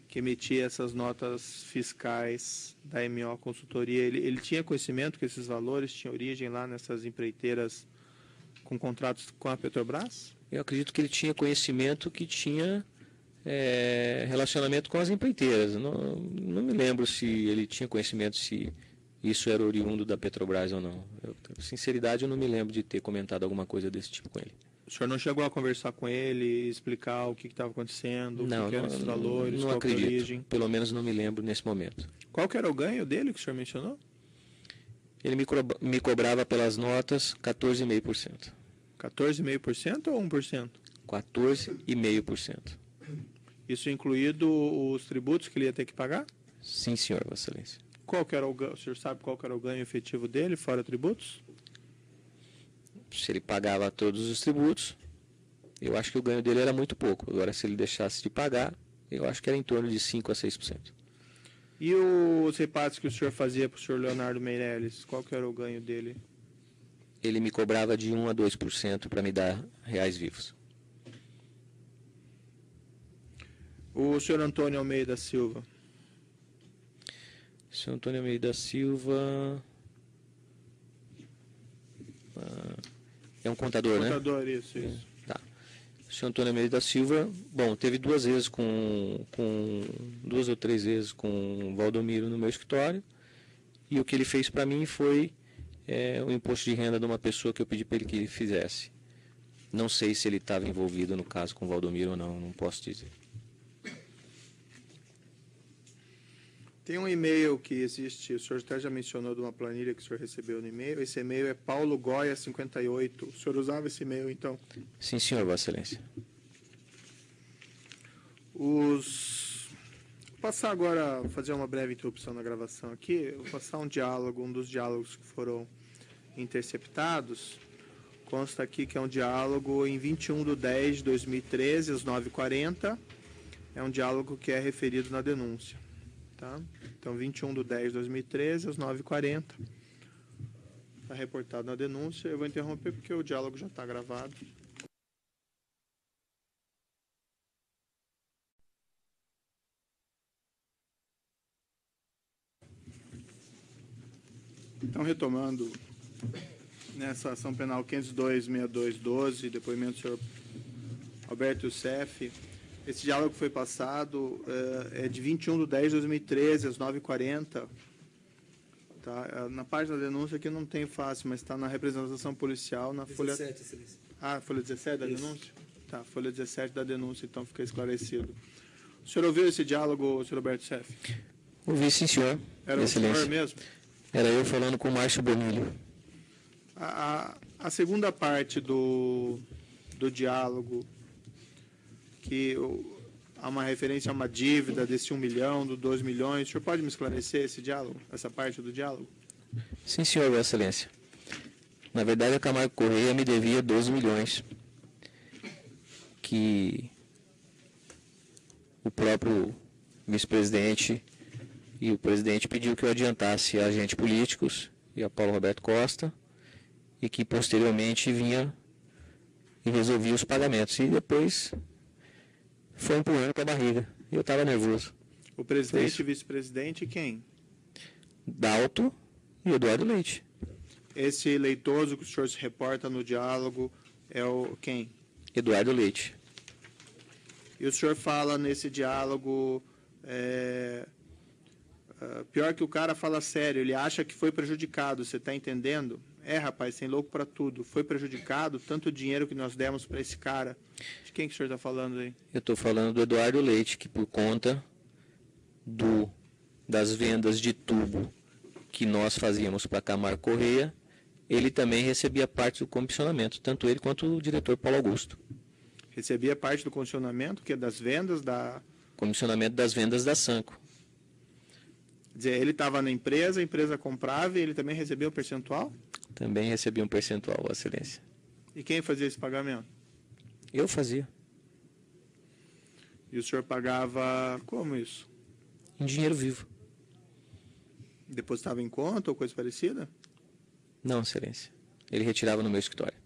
que emitia essas notas fiscais da MO Consultoria, ele tinha conhecimento que esses valores tinham origem lá nessas empreiteiras com contratos com a Petrobras? Eu acredito que ele tinha conhecimento que tinha relacionamento com as empreiteiras. Não me lembro se ele tinha conhecimento se isso era oriundo da Petrobras ou não. Sinceridade, eu não me lembro de ter comentado alguma coisa desse tipo com ele. O senhor não chegou a conversar com ele, explicar o que estava acontecendo, o que eram esses valores, não qual que era a acredito. origem? Pelo menos não me lembro nesse momento. Qual que era o ganho dele que o senhor mencionou? Ele me cobrava pelas notas 14,5%. 14,5% ou 1%? 14,5%. Isso incluído os tributos que ele ia ter que pagar? Sim, senhor, Vossa Excelência. Qual que era o ganho? O senhor sabe qual que era o ganho efetivo dele, fora tributos? Se ele pagava todos os tributos, eu acho que o ganho dele era muito pouco. Agora, se ele deixasse de pagar, eu acho que era em torno de 5% a 6%. E os repasses que o senhor fazia para o senhor Leonardo Meirelles, qual que era o ganho dele? Ele me cobrava de 1% a 2% para me dar reais vivos. O senhor Antônio Almeida Silva. O senhor Antônio Almeida Silva... é um contador, né? Contador, isso. Tá. O senhor Antônio Almeida Silva, bom, teve 2 vezes 2 ou 3 vezes com o Valdomiro no meu escritório, e o que ele fez para mim foi o imposto de renda de uma pessoa que eu pedi para ele que ele fizesse. Não sei se ele estava envolvido no caso com o Valdomiro ou não posso dizer. Tem um e-mail que existe, o senhor até já mencionou de uma planilha que o senhor recebeu no e-mail. Esse e-mail é paulogoia58. O senhor usava esse e-mail, então? Sim, senhor, Vossa Excelência. Vou passar agora, fazer uma breve interrupção na gravação aqui. Vou passar um dos diálogos que foram interceptados. Consta aqui que é um diálogo em 21/10/2013, às 9h40. É um diálogo que é referido na denúncia. Tá? Então, 21/10/2013, às 9h40. Está reportado na denúncia. Eu vou interromper porque o diálogo já está gravado. Então, retomando, nessa ação penal 502.6212, depoimento do senhor Alberto Youssef, esse diálogo foi passado, é de 21/10/2013, às 9h40. Tá? Na página da denúncia aqui não tem fácil, mas está na representação policial, na 17, folha... Excelência. Folha 17 da Isso. denúncia? Tá, folha 17 da denúncia, então fica esclarecido. O senhor ouviu esse diálogo, senhor Alberto Youssef? Ouvi, sim, senhor. Era Excelência. o senhor mesmo? Era eu falando com o Márcio Bonilho. A segunda parte do diálogo, que há uma referência a uma dívida desse 1 milhão, do 2 milhões, o senhor pode me esclarecer esse diálogo, essa parte do diálogo? Sim, senhor, Vossa Excelência. Na verdade, a Camargo Correia me devia 12 milhões, que o próprio vice-presidente e o presidente pediu que eu adiantasse a agentes políticos e a Paulo Roberto Costa, e que posteriormente vinha e resolvia os pagamentos. E depois foi empurrando com a barriga. E eu estava nervoso. O presidente e vice-presidente quem? Dalto e Eduardo Leite. Esse leitoso que o senhor se reporta no diálogo é o quem? Eduardo Leite. E o senhor fala nesse diálogo, pior que o cara fala sério, ele acha que foi prejudicado, você está entendendo? rapaz, tem louco para tudo, foi prejudicado, tanto dinheiro que nós demos para esse cara. De quem que o senhor está falando aí? Eu estou falando do Eduardo Leite, que por conta das vendas de tubo que nós fazíamos para Camargo Correia, ele também recebia parte do comissionamento, tanto ele quanto o diretor Paulo Augusto. Recebia parte do comissionamento, que é das vendas da... Comissionamento das vendas da Sanco. Quer dizer, ele estava na empresa, a empresa comprava e ele também recebia um percentual? Também recebia um percentual, Vossa Excelência. E quem fazia esse pagamento? Eu fazia. E o senhor pagava como isso? Em dinheiro vivo. Depositava em conta ou coisa parecida? Não, Excelência. Ele retirava no meu escritório.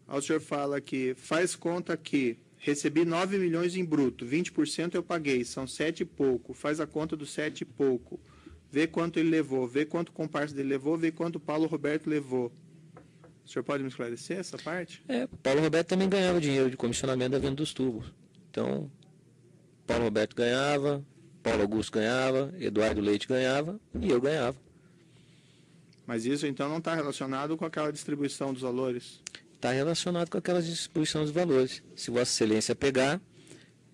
Aí o senhor fala que faz conta que recebi 9 milhões em bruto, 20% eu paguei, são 7 e pouco, faz a conta dos 7 e pouco, vê quanto ele levou, vê quanto o comparsa dele levou, vê quanto o Paulo Roberto levou. O senhor pode me esclarecer essa parte? Paulo Roberto também ganhava dinheiro de comissionamento da venda dos tubos. Então, Paulo Roberto ganhava, Paulo Augusto ganhava, Eduardo Leite ganhava e eu ganhava. Mas isso então não está relacionado com aquela distribuição dos valores? Está relacionado com aquela distribuição dos valores. Se Vossa Excelência pegar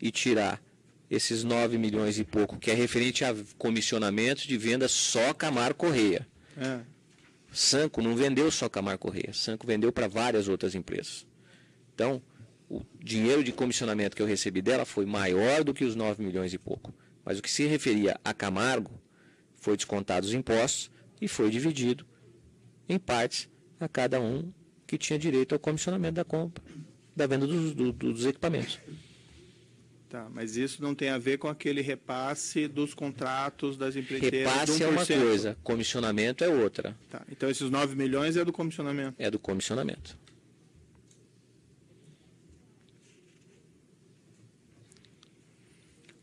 e tirar esses 9 milhões e pouco, que é referente a comissionamentos de venda só Camargo Correia. Sanco não vendeu só Camargo Correia, Sanco vendeu para várias outras empresas. Então, o dinheiro de comissionamento que eu recebi dela foi maior do que os 9 milhões e pouco. Mas o que se referia a Camargo foi descontado os impostos e foi dividido em partes a cada um que tinha direito ao comissionamento da compra, da venda dos equipamentos. Tá, mas isso não tem a ver com aquele repasse dos contratos das empreiteiras. Repasse é uma coisa, comissionamento é outra. Tá, então esses 9 milhões é do comissionamento? É do comissionamento.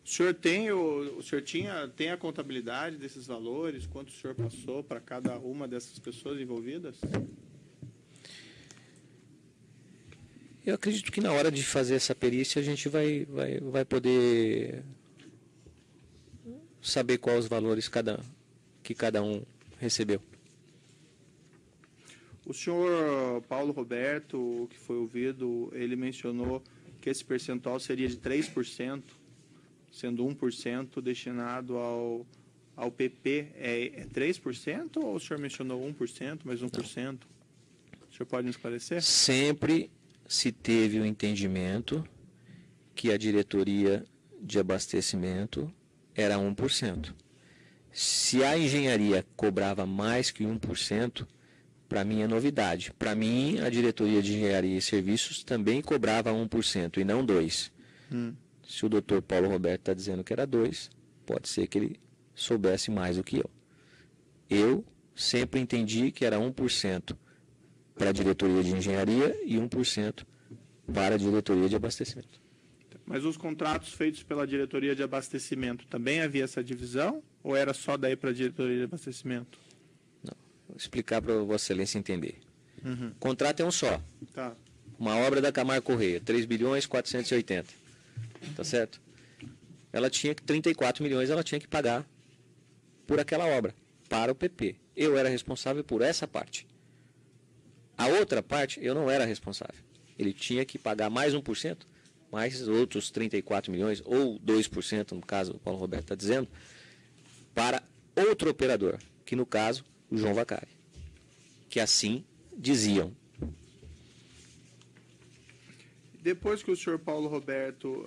O senhor tem a contabilidade desses valores? Quanto o senhor passou para cada uma dessas pessoas envolvidas? Eu acredito que na hora de fazer essa perícia a gente vai poder saber quais os valores que cada um recebeu. O senhor Paulo Roberto, que foi ouvido, ele mencionou que esse percentual seria de 3%, sendo 1% destinado ao PP. É 3% ou o senhor mencionou 1%, mais 1%? Não. O senhor pode me esclarecer? Sempre se teve o entendimento que a diretoria de abastecimento era 1%. Se a engenharia cobrava mais que 1%, para mim é novidade. Para mim, a diretoria de engenharia e serviços também cobrava 1% e não 2%. Se o doutor Paulo Roberto está dizendo que era 2%, pode ser que ele soubesse mais do que eu. Eu sempre entendi que era 1% para a diretoria de engenharia e 1% para a diretoria de abastecimento. Mas os contratos feitos pela diretoria de abastecimento, também havia essa divisão? Ou era só daí para a diretoria de abastecimento? Não, vou explicar para Vossa Excelência entender. O contrato é um só. Tá. Uma obra da Camargo Correia, 3.480. Tá certo? Ela tinha 34 milhões, ela tinha que pagar por aquela obra, para o PP. Eu era responsável por essa parte. A outra parte, eu não era responsável. Ele tinha que pagar mais 1%, mais outros 34 milhões, ou 2%, no caso, o Paulo Roberto está dizendo, para outro operador, que no caso, o João Vacari. Que assim diziam. Depois que o senhor Paulo Roberto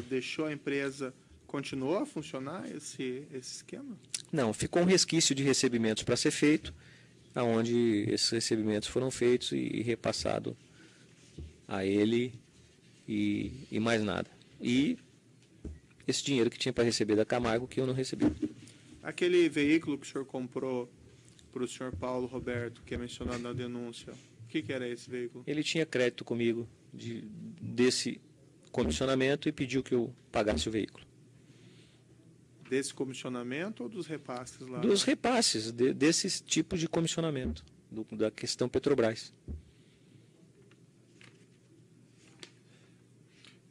deixou a empresa, continuou a funcionar esse esquema? Não, ficou um resquício de recebimentos para ser feito, aonde esses recebimentos foram feitos e repassado a ele e mais nada. E esse dinheiro que tinha para receber da Camargo que eu não recebi. Aquele veículo que o senhor comprou para o senhor Paulo Roberto, que é mencionado na denúncia, o que era esse veículo? Ele tinha crédito comigo desse comissionamento e pediu que eu pagasse o veículo. Desse comissionamento ou dos repasses lá? Dos repasses, desses tipos de comissionamento, da questão Petrobras.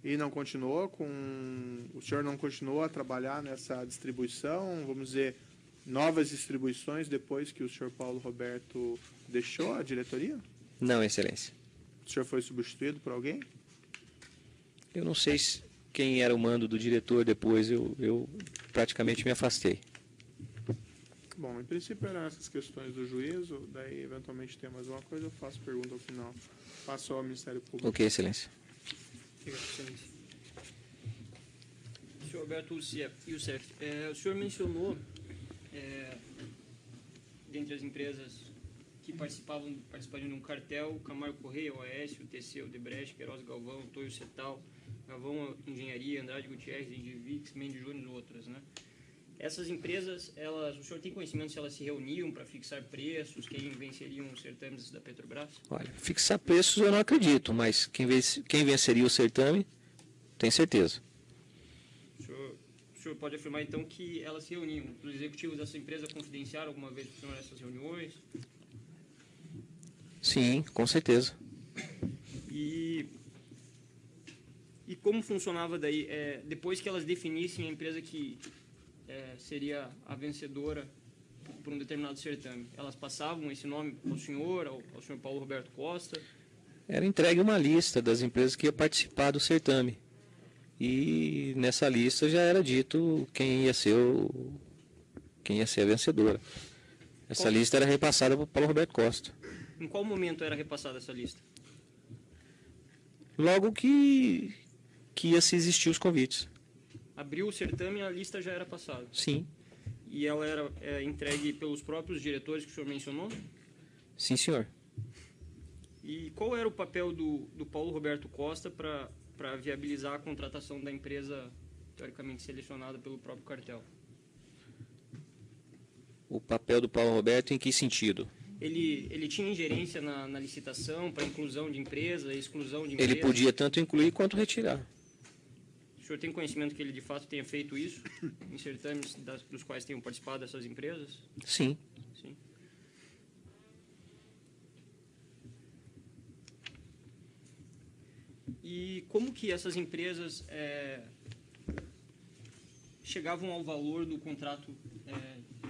E não continuou o senhor não continuou a trabalhar nessa distribuição, vamos dizer, novas distribuições depois que o senhor Paulo Roberto deixou a diretoria? Não, Excelência. O senhor foi substituído por alguém? Eu não sei quem era o mando do diretor depois, eu praticamente me afastei. Bom, em princípio eram essas questões do juízo, daí eventualmente tem mais uma coisa, eu faço pergunta ao final. Passo ao Ministério Público. Ok, Excelência. Obrigado, Excelência. Senhor Alberto Youssef, o senhor mencionou, dentre as empresas que participariam de um cartel, Camargo Correia, OAS, UTC, Odebrecht, Queiroz Galvão, Toyo Cetal, Galvão Engenharia, Andrade Gutierrez, Indivix, Mendes Júnior e outras, né? Essas empresas, o senhor tem conhecimento se elas se reuniam para fixar preços, quem venceriam os certames da Petrobras? Olha, fixar preços eu não acredito, mas quem venceria o certame, tem certeza. O senhor pode afirmar, então, que elas se reuniam. Os executivos dessa empresa confidenciaram alguma vez para o senhor essas reuniões? Sim, com certeza. E como funcionava daí? Depois que elas definissem a empresa que seria a vencedora por um determinado certame, elas passavam esse nome ao senhor Paulo Roberto Costa? Era entregue uma lista das empresas que ia participar do certame. E nessa lista já era dito quem ia ser a vencedora. Essa lista era repassada para o Paulo Roberto Costa. Em qual momento era repassada essa lista? Logo que ia se existir os convites. Abriu o certame e a lista já era passada? Sim. E ela era entregue pelos próprios diretores que o senhor mencionou? Sim, senhor. E qual era o papel do Paulo Roberto Costa para viabilizar a contratação da empresa teoricamente selecionada pelo próprio cartel? O papel do Paulo Roberto em que sentido? Ele tinha ingerência na licitação para inclusão de empresa, exclusão de empresa? Ele podia tanto incluir quanto retirar. O senhor tem conhecimento que ele de fato tenha feito isso em certames dos quais tenham participado essas empresas? Sim. Sim. E como que essas empresas chegavam ao valor do contrato?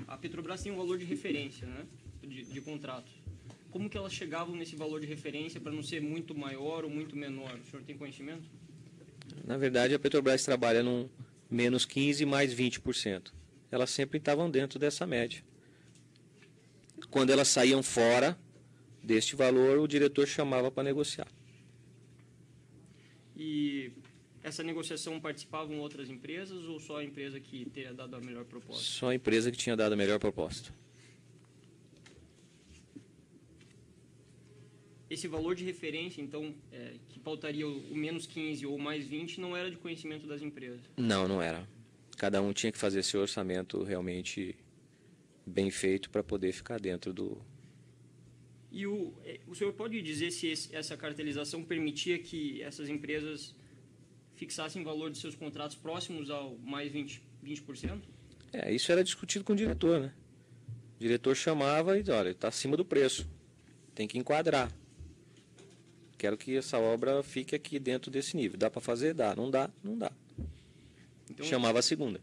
A Petrobras tem um valor de referência, né, de contrato. Como que elas chegavam nesse valor de referência para não ser muito maior ou muito menor? O senhor tem conhecimento? Na verdade, a Petrobras trabalha num menos 15% mais 20%. Elas sempre estavam dentro dessa média. Quando elas saíam fora deste valor, o diretor chamava para negociar. E essa negociação participavam outras empresas ou só a empresa que teria dado a melhor proposta? Só a empresa que tinha dado a melhor proposta. Esse valor de referência, então, que pautaria o menos 15 ou mais 20, não era de conhecimento das empresas? Não, não era. Cada um tinha que fazer seu orçamento realmente bem feito para poder ficar dentro do... E o senhor pode dizer se essa cartelização permitia que essas empresas fixassem o valor de seus contratos próximos ao mais 20%? Isso era discutido com o diretor, né? O diretor chamava e dizia, olha, está acima do preço, tem que enquadrar. Quero que essa obra fique aqui dentro desse nível. Dá para fazer? Dá. Não dá? Não dá. Então, chamava a segunda.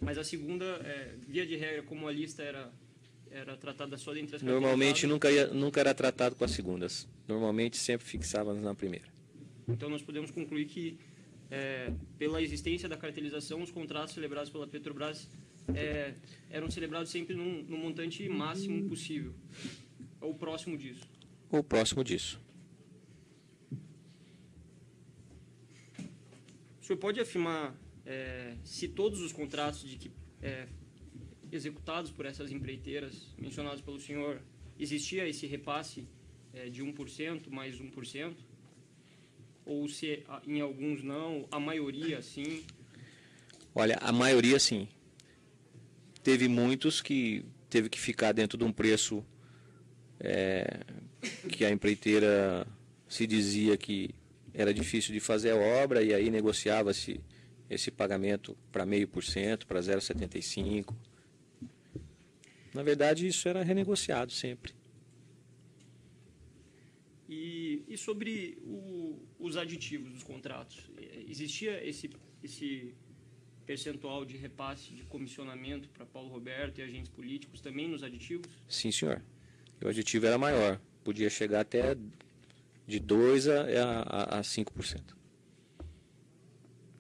Mas a segunda, via de regra, como a lista era tratada só dentre as normalmente nunca era tratado com as segundas. Normalmente sempre fixávamos na primeira. Então nós podemos concluir que, pela existência da cartelização, os contratos celebrados pela Petrobras eram celebrados sempre no montante máximo possível, ou próximo disso. Ou próximo disso. O senhor pode afirmar se todos os contratos executados por essas empreiteiras mencionados pelo senhor, existia esse repasse de 1% mais 1%? Ou se em alguns não, a maioria sim? Olha, a maioria sim. Teve muitos que teve que ficar dentro de um preço que a empreiteira se dizia que era difícil de fazer a obra e aí negociava-se esse pagamento para 0,5%, para 0,75%. Na verdade, isso era renegociado sempre. E sobre os aditivos dos contratos? Existia percentual de repasse de comissionamento para Paulo Roberto e agentes políticos também nos aditivos? Sim, senhor. O aditivo era maior, podia chegar até de 2% a 5%.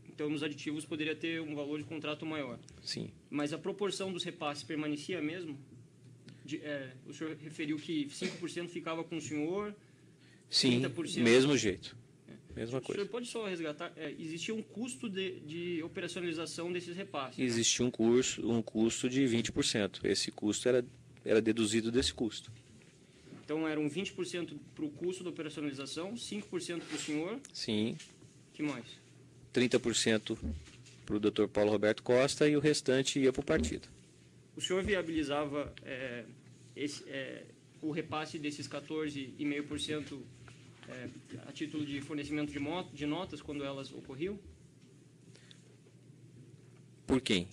Então, nos aditivos poderia ter um valor de contrato maior. Sim. Mas a proporção dos repasses permanecia a mesma? O senhor referiu que 5% ficava com o senhor, Sim, 30%... mesmo jeito. Mesma O coisa. senhor pode só resgatar, existia um custo de operacionalização desses repasses? Existia um custo de 20%. Esse custo era deduzido desse custo. Então, eram 20% para o custo da operacionalização, 5% para o senhor. Sim. Que mais? 30% para o Dr. Paulo Roberto Costa e o restante ia para o partido. O senhor viabilizava o repasse desses 14,5% a título de fornecimento de notas quando elas ocorriam? Por quem?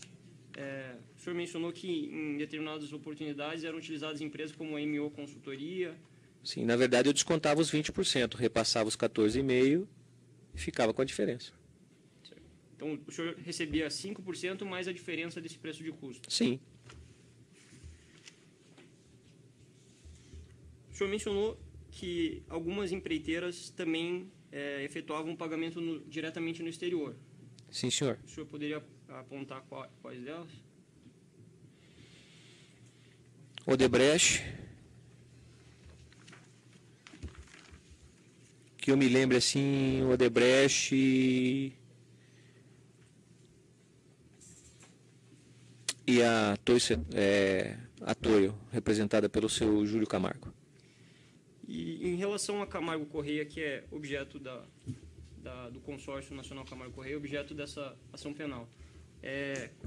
O senhor mencionou que em determinadas oportunidades eram utilizadas empresas como a MO Consultoria. Sim, na verdade eu descontava os 20%, repassava os 14,5% e ficava com a diferença. Então, o senhor recebia 5% mais a diferença desse preço de custo? Sim. O senhor mencionou que algumas empreiteiras também efetuavam pagamento diretamente no exterior. Sim, senhor. O senhor poderia apontar quais delas? Odebrecht, que eu me lembro assim, Odebrecht e a Toyo, representada pelo seu Júlio Camargo. E em relação a Camargo Correia, que é objeto do Consórcio Nacional Camargo Correia, objeto dessa ação penal,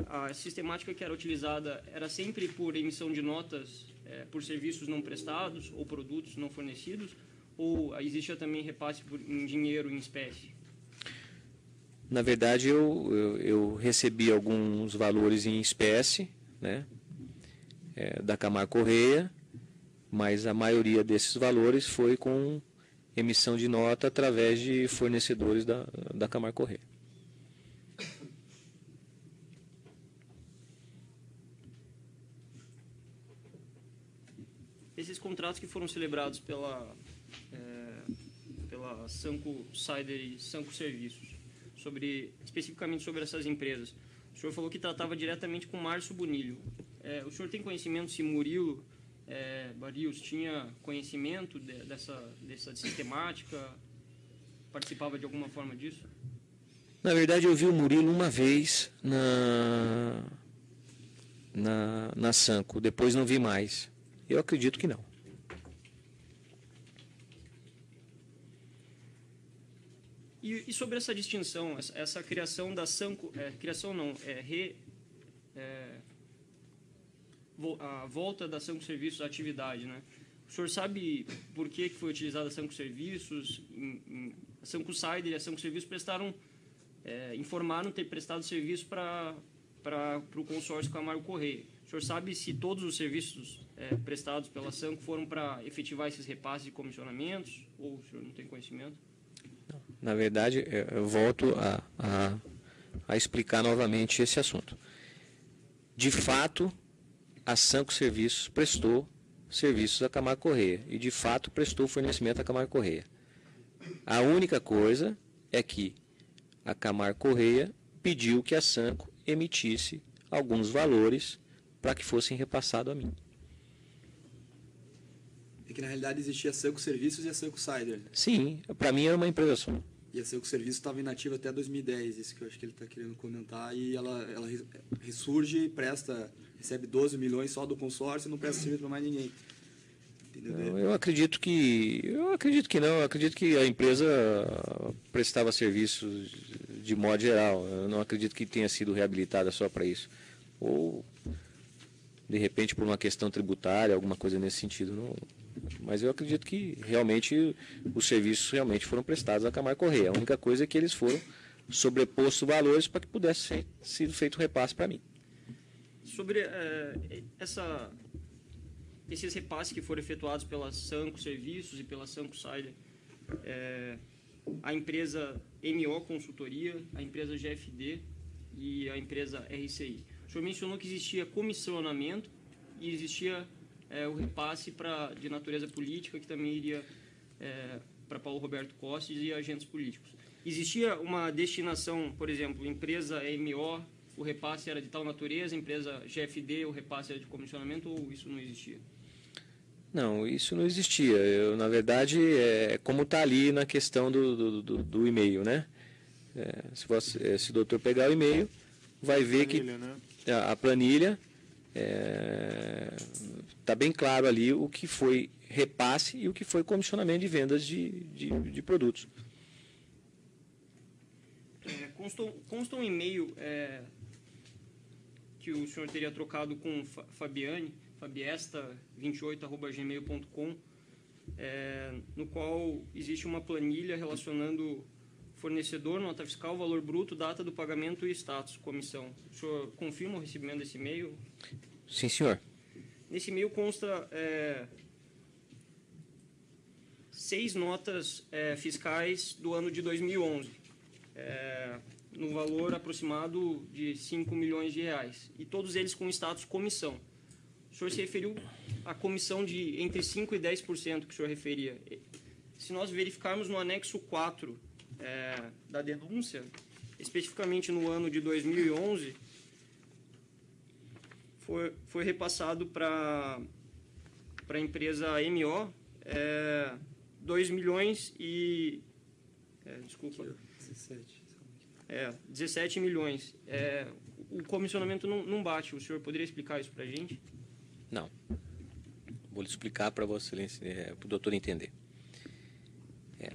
a sistemática que era utilizada era sempre por emissão de notas por serviços não prestados ou produtos não fornecidos, ou existia também repasse em dinheiro, em espécie? Na verdade, eu recebi alguns valores em espécie, né, da Camargo Correia, mas a maioria desses valores foi com emissão de nota através de fornecedores da Camargo Correia. Esses contratos que foram celebrados pela Sanco Cider e Sanco Serviços, especificamente sobre essas empresas, o senhor falou que tratava diretamente com Márcio Bonilho. O senhor tem conhecimento se Murilo Barrios tinha conhecimento dessa sistemática, participava de alguma forma disso? Na verdade, eu vi o Murilo uma vez na Sanco, depois não vi mais. Eu acredito que não. E sobre essa distinção, essa criação da Sanco, a volta da Sanco Serviços à atividade, né? O senhor sabe por que foi utilizada a Sanco Serviços? A Sanco Cider e a Sanco Serviços informaram ter prestado serviço para o consórcio Camargo Correia. O senhor sabe se todos os serviços prestados pela Sanco foram para efetivar esses repasses de comissionamentos, ou o senhor não tem conhecimento? Na verdade, eu volto a explicar novamente esse assunto. De fato, a Sanco Serviços prestou serviços à Camargo Correia e, de fato, prestou fornecimento à Camargo Correia. A única coisa é que a Camargo Correia pediu que a Sanco emitisse alguns valores para que fossem repassados a mim. É que, na realidade, existia a Sanco Serviços e a Sanco Cider. Sim, para mim era uma empresa só. E a Sanco Serviços estava inativa até 2010, isso que eu acho que ele está querendo comentar, e ela ressurge e recebe 12 milhões só do consórcio e não presta serviço para mais ninguém. Entendeu? Eu acredito que não. Eu acredito que a empresa prestava serviços de modo geral. Eu não acredito que tenha sido reabilitada só para isso. Ou, de repente, por uma questão tributária, alguma coisa nesse sentido. Não. Mas eu acredito que realmente os serviços realmente foram prestados à Camargo Correia. A única coisa é que eles foram sobrepostos valores para que pudesse ser sido feito repasse para mim. Sobre esses repasses que foram efetuados pela Sanco Serviços e pela Sanco Cider, a empresa MO Consultoria, a empresa GFD e a empresa RCI. O senhor mencionou que existia comissionamento e existia o repasse de natureza política, que também iria para Paulo Roberto Costes e agentes políticos. Existia uma destinação, por exemplo, empresa MO, o repasse era de tal natureza, empresa GFD, o repasse era de comissionamento, ou isso não existia? Não, isso não existia. Na verdade, é como está ali na questão do e-mail, né? Se o doutor pegar o e-mail, vai ver que Né? a planilha está bem claro ali o que foi repasse e o que foi comissionamento de vendas de produtos. Consta um e-mail que o senhor teria trocado com fabiesta28@gmail.com, no qual existe uma planilha relacionando fornecedor, nota fiscal, valor bruto, data do pagamento e status, comissão. O senhor confirma o recebimento desse e-mail? Sim, senhor. Nesse e-mail consta 6 notas fiscais do ano de 2011, no valor aproximado de R$5 milhões, e todos eles com status comissão. O senhor se referiu à comissão de entre 5% e 10% que o senhor referia. Se nós verificarmos no anexo 4 da denúncia, especificamente no ano de 2011, foi repassado para a empresa MO 2 milhões e... desculpa. 17 milhões. O comissionamento não bate. O senhor poderia explicar isso para a gente? Não. Vou lhe explicar para Vossa Excelência, para o doutor entender.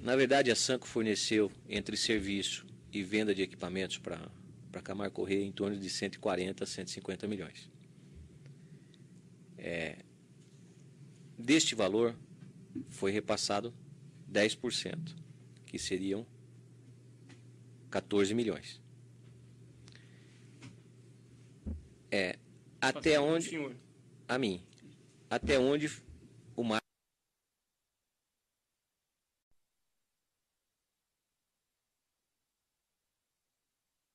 Na verdade, a Sanco forneceu, entre serviço e venda de equipamentos para a Camargo Corrêa, em torno de 140 a 150 milhões. Deste valor, foi repassado 10%, que seriam 14 milhões. Até onde... Senhor. A mim. Até onde o mar...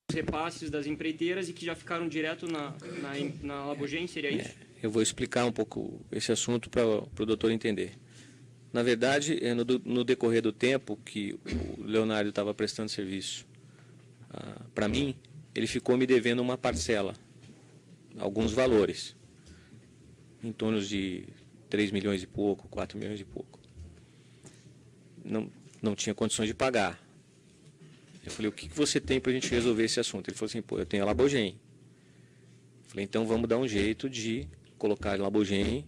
Os repasses das empreiteiras e que já ficaram direto na Labogem, seria isso? Eu vou explicar um pouco esse assunto para o doutor entender. Na verdade, no decorrer do tempo que o Leonardo estava prestando serviço para mim, ele ficou me devendo uma parcela, alguns valores, em torno de 3 milhões e pouco, 4 milhões e pouco. Não tinha condições de pagar. Eu falei, o que você tem para a gente resolver esse assunto? Ele falou assim, eu tenho a Labogem. Eu falei, então vamos dar um jeito de colocar a Labogem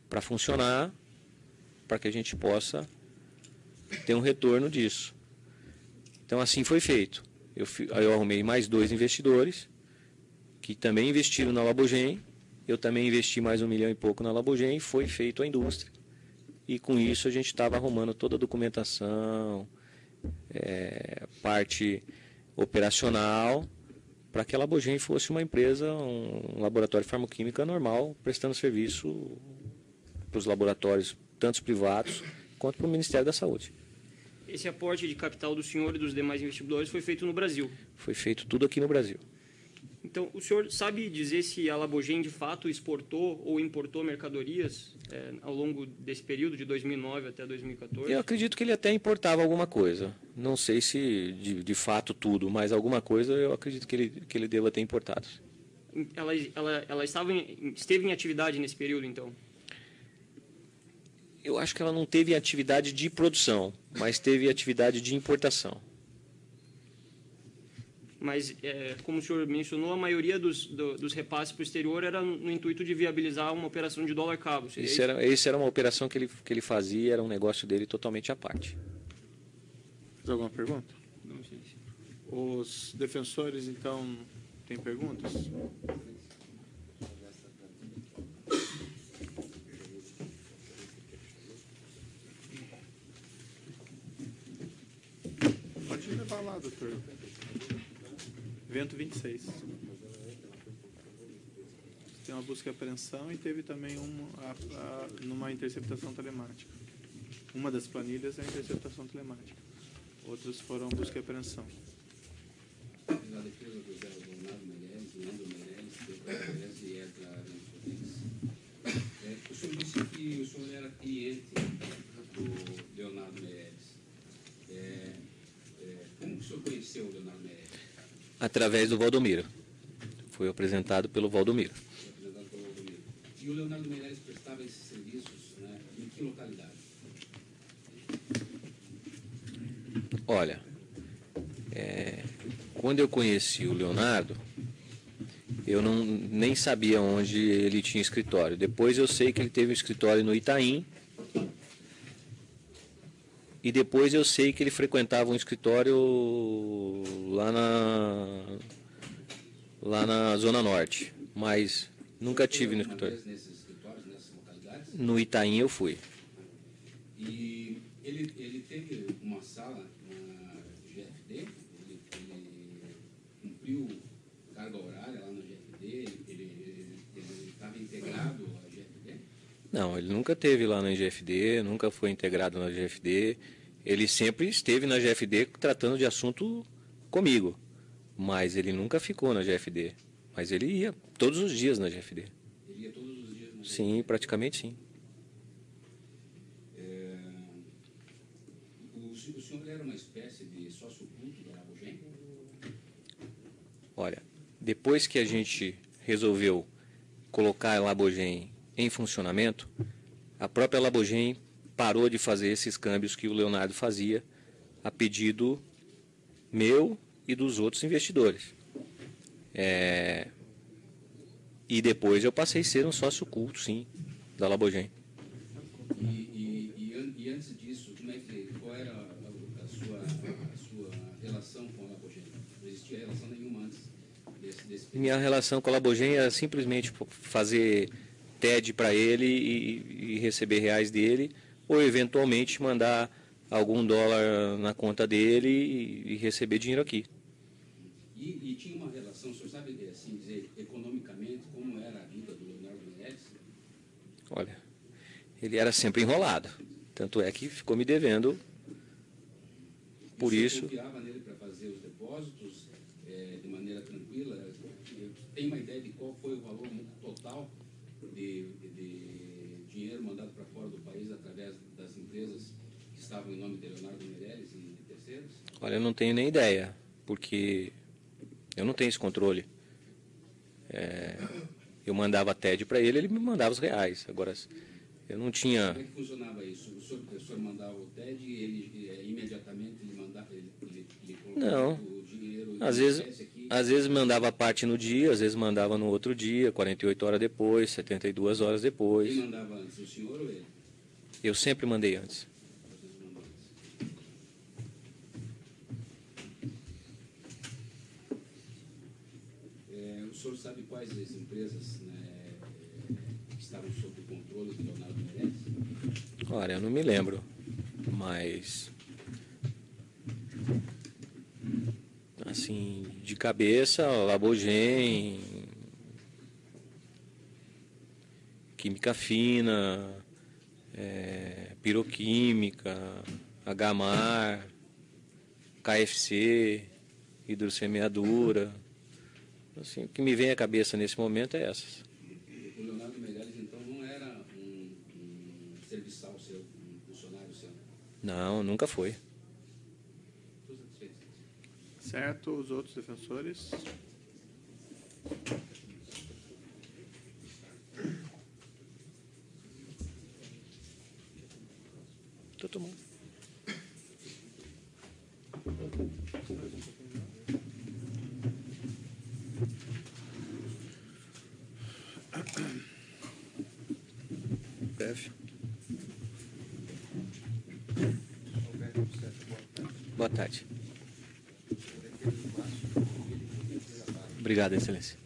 para funcionar, para que a gente possa ter um retorno disso. Então assim foi feito. Eu arrumei mais 2 investidores, que também investiram na Labogem. Eu também investi mais 1 milhão e pouco na Labogem, e foi feito a indústria. E com isso a gente estava arrumando toda a documentação, parte operacional, para que a Labogem fosse uma empresa, um laboratório de farmacoquímica normal, prestando serviço para os laboratórios, tanto os privados quanto para o Ministério da Saúde. Esse aporte de capital do senhor e dos demais investidores foi feito no Brasil? Foi feito tudo aqui no Brasil. Então, o senhor sabe dizer se a Labogem de fato exportou ou importou mercadorias ao longo desse período, de 2009 até 2014? Eu acredito que ele até importava alguma coisa. Não sei se de fato tudo, mas alguma coisa eu acredito que ele deva ter importado. Ela esteve em atividade nesse período, então? Eu acho que ela não teve atividade de produção, mas teve atividade de importação. Mas, como o senhor mencionou, a maioria dos repasses para o exterior era no intuito de viabilizar uma operação de dólar-cabo. Essa era uma operação que ele fazia, era um negócio dele totalmente à parte. Mais alguma pergunta? Não sei. Os defensores, então, têm perguntas? Pode levar lá, doutor. Evento 26. Tem uma busca e apreensão e teve também numa interceptação telemática. Uma das planilhas é a interceptação telemática. Outras foram busca e apreensão. empresa do Zé Leonardo Meirelles, Leandro Meirelles, Petrobras e Edra Arantes. O senhor disse que o senhor era cliente do Leonardo Meirelles. Como que o senhor conheceu o Leonardo Meirelles? Através do Valdomiro. Foi apresentado pelo Valdomiro. Foi apresentado pelo Valdomiro. E o Leonardo Meirelles prestava esses serviços, né, em que localidade? Olha, quando eu conheci o Leonardo, eu nem sabia onde ele tinha escritório. Depois eu sei que ele teve um escritório no Itaim. E depois eu sei que ele frequentava um escritório lá na Zona Norte. Mas nunca tive no escritório. Vez nesses escritórios, nessas localidades? No Itaim eu fui. E ele teve uma sala na GFD, ele cumpriu carga horária lá na GFD, ele estava integrado à GFD? Não, ele nunca esteve lá na GFD, nunca foi integrado na GFD. Ele sempre esteve na GFD tratando de assunto comigo, mas ele nunca ficou na GFD. Mas ele ia todos os dias na GFD. Ele ia todos os dias na GFD? Sim, praticamente sim. O senhor era uma espécie de sócio oculto da Labogem? Olha, depois que a gente resolveu colocar a Labogem em funcionamento, a própria Labogem parou de fazer esses câmbios que o Leonardo fazia a pedido meu e dos outros investidores. E depois eu passei a ser um sócio oculto, sim, da Labogem. E antes disso, qual era a sua relação com a Labogem? Não existia relação nenhuma antes desse período? Minha relação com a Labogem era simplesmente fazer TED para ele e receber reais dele, ou eventualmente mandar algum dólar na conta dele e receber dinheiro aqui. E tinha uma relação, o senhor sabe assim dizer, economicamente, como era a vida do Leonardo Meirelles? Olha, ele era sempre enrolado. Tanto é que ficou me devendo por isso. Você confiava nele para fazer os depósitos de maneira tranquila? Tem uma ideia de qual foi o valor total de dinheiro mandado para fora do país através das empresas que estavam em nome de Leonardo Meirelles e de terceiros? Olha, eu não tenho nem ideia, porque eu não tenho esse controle. Eu mandava TED para ele me mandava os reais. Agora, eu não tinha... Como é que funcionava isso? O senhor mandava o TED e ele imediatamente ele colocava Não. o dinheiro... Às vezes mandava parte no dia, às vezes mandava no outro dia, 48 horas depois, 72 horas depois. Quem mandava antes, o senhor ou ele? Eu sempre mandei antes. Vocês mandam antes. O senhor sabe quais as empresas, né, que estavam sob o controle de Leonardo Meirelles? Olha, eu não me lembro, mas... Assim, de cabeça, Labogem, Química Fina, Piroquímica, Agamar, KFC, Hidrossemeadura. Assim, o que me vem à cabeça nesse momento é essas. O Leonardo Meirelles, então, não era um serviçal seu, um funcionário seu? Não, nunca foi. Estou satisfeito. Certo, os outros defensores? Todo mundo. Breve. Boa tarde. Obrigado, Excelência.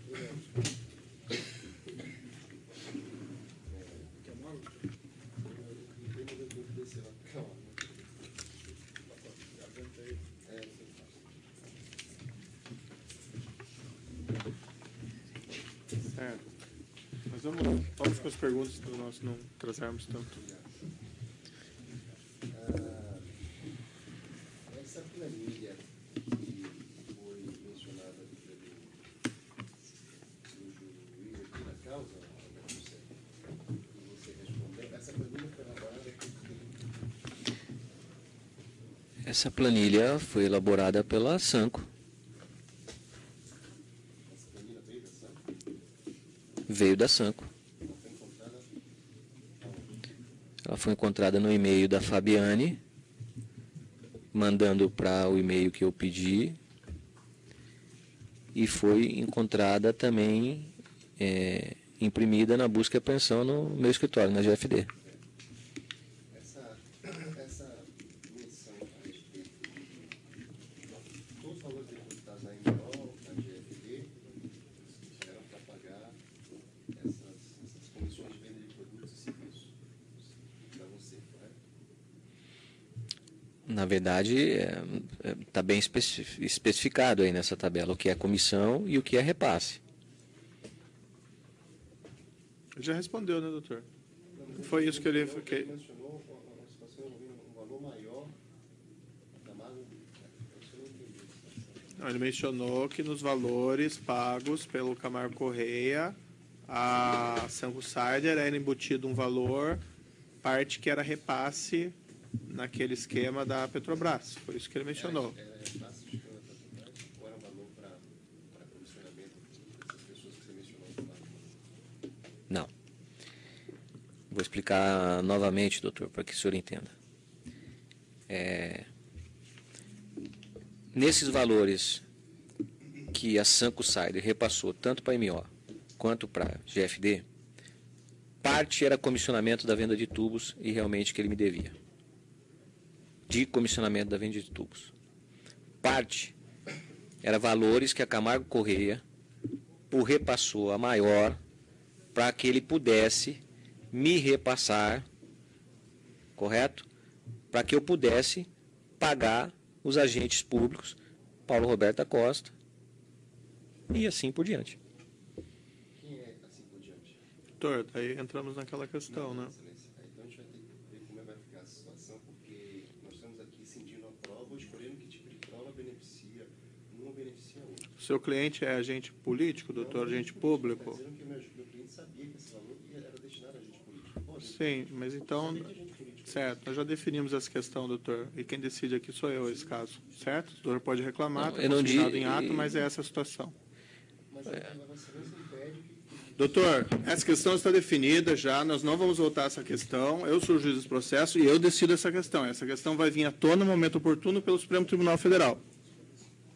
Certo. Mas vamos com as perguntas para nós não atrasarmos tanto. Essa planilha que foi mencionada Essa planilha foi elaborada pela Sanco. Essa planilha veio da SAM? Veio da Sanco. Ela foi encontrada aonde? Ela foi encontrada no e-mail da Fabiane, mandando para o e-mail que eu pedi, e foi encontrada também imprimida na busca e apreensão no meu escritório, na GFD. Essa menção a respeito de todos os valores depositados na MO, na GFD, eram para pagar essas comissões de venda de produtos e serviços para você, correto? Na verdade, está bem especificado aí nessa tabela o que é comissão e o que é repasse. Ele já respondeu, né, doutor? Foi isso que ele... Ele mencionou uma situação envolvendo um valor maior da mágoa. Eu não entendi isso. Não, ele mencionou que nos valores pagos pelo Camargo Correia, a Sanco Sider era embutido um valor, parte que era repasse naquele esquema da Petrobras. Foi isso que ele mencionou. Era repasse de cana para trás ou era um valor para comissionamento dessas pessoas que você mencionou no lado? Não. Vou explicar novamente, doutor, para que o senhor entenda. Nesses valores que a Sanco Sider repassou tanto para a MO quanto para a GFD, parte era comissionamento da venda de tubos e realmente que ele me devia. De comissionamento da venda de tubos. Parte era valores que a Camargo Correia o repassou a maior para que ele pudesse me repassar, correto? Para que eu pudesse pagar os agentes públicos, Paulo Roberto da Costa, e assim por diante. Quem é assim por diante? Doutor, daí entramos naquela questão, né? Excelência. Então a gente vai ter que ver como vai ficar a situação, porque nós estamos aqui sentindo a prova ou escolhendo que tipo de prova beneficia um ou beneficia outro. O seu cliente é agente político, doutor, agente Está público? dizendo que meu cliente sabia que esse valor era destinado a agente político. Pô, Sim, mas então... sabia que agente político. Certo, nós já definimos essa questão, doutor. E quem decide aqui sou eu, esse caso. Certo? O doutor pode reclamar, Não, está eu não consignado digo- em ato, mas é essa a situação. Mas a Vossa Excelência impede que Doutor, essa questão está definida já, nós não vamos voltar a essa questão. Eu sou o juiz desse processo e eu decido essa questão. Essa questão vai vir à tona no momento oportuno pelo Supremo Tribunal Federal.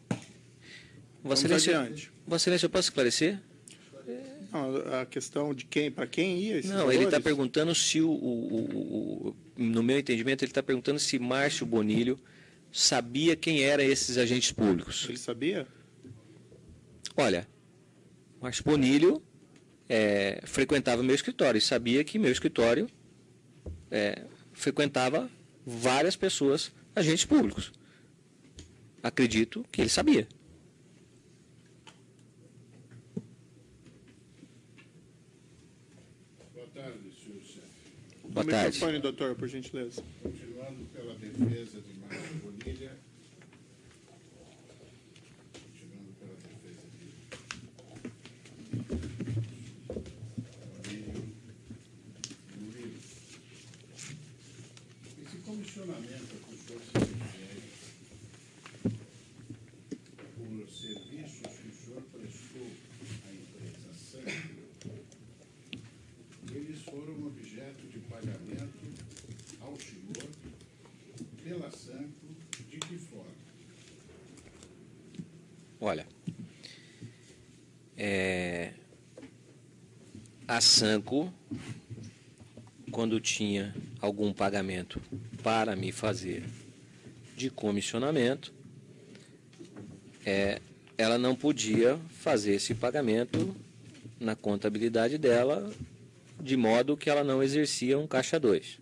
Vossa Vamos Excelência, adiante. Vossa Excelência, eu posso esclarecer? Não, a questão de quem, para quem ia esses Não, ele está valores? perguntando se no meu entendimento, ele está perguntando se Márcio Bonilho sabia quem eram esses agentes públicos. Ele sabia? Olha, Márcio Bonilho frequentava meu escritório e sabia que meu escritório frequentava várias pessoas, agentes públicos. Acredito que ele sabia. Boa tarde, senhor chefe. Boa No tarde. microfone, doutor, por gentileza. Continuando pela defesa de Márcio Bonilha. Continuando pela defesa de Bonilho. Esse comissionamento que o senhor se refere por serviços que o senhor prestou à empresa Sanco, eles foram objeto de pagamento ao senhor pela Sanco de que forma? Olha, a Sanco, quando tinha algum pagamento para me fazer de comissionamento, ela não podia fazer esse pagamento na contabilidade dela, de modo que ela não exercia um caixa 2.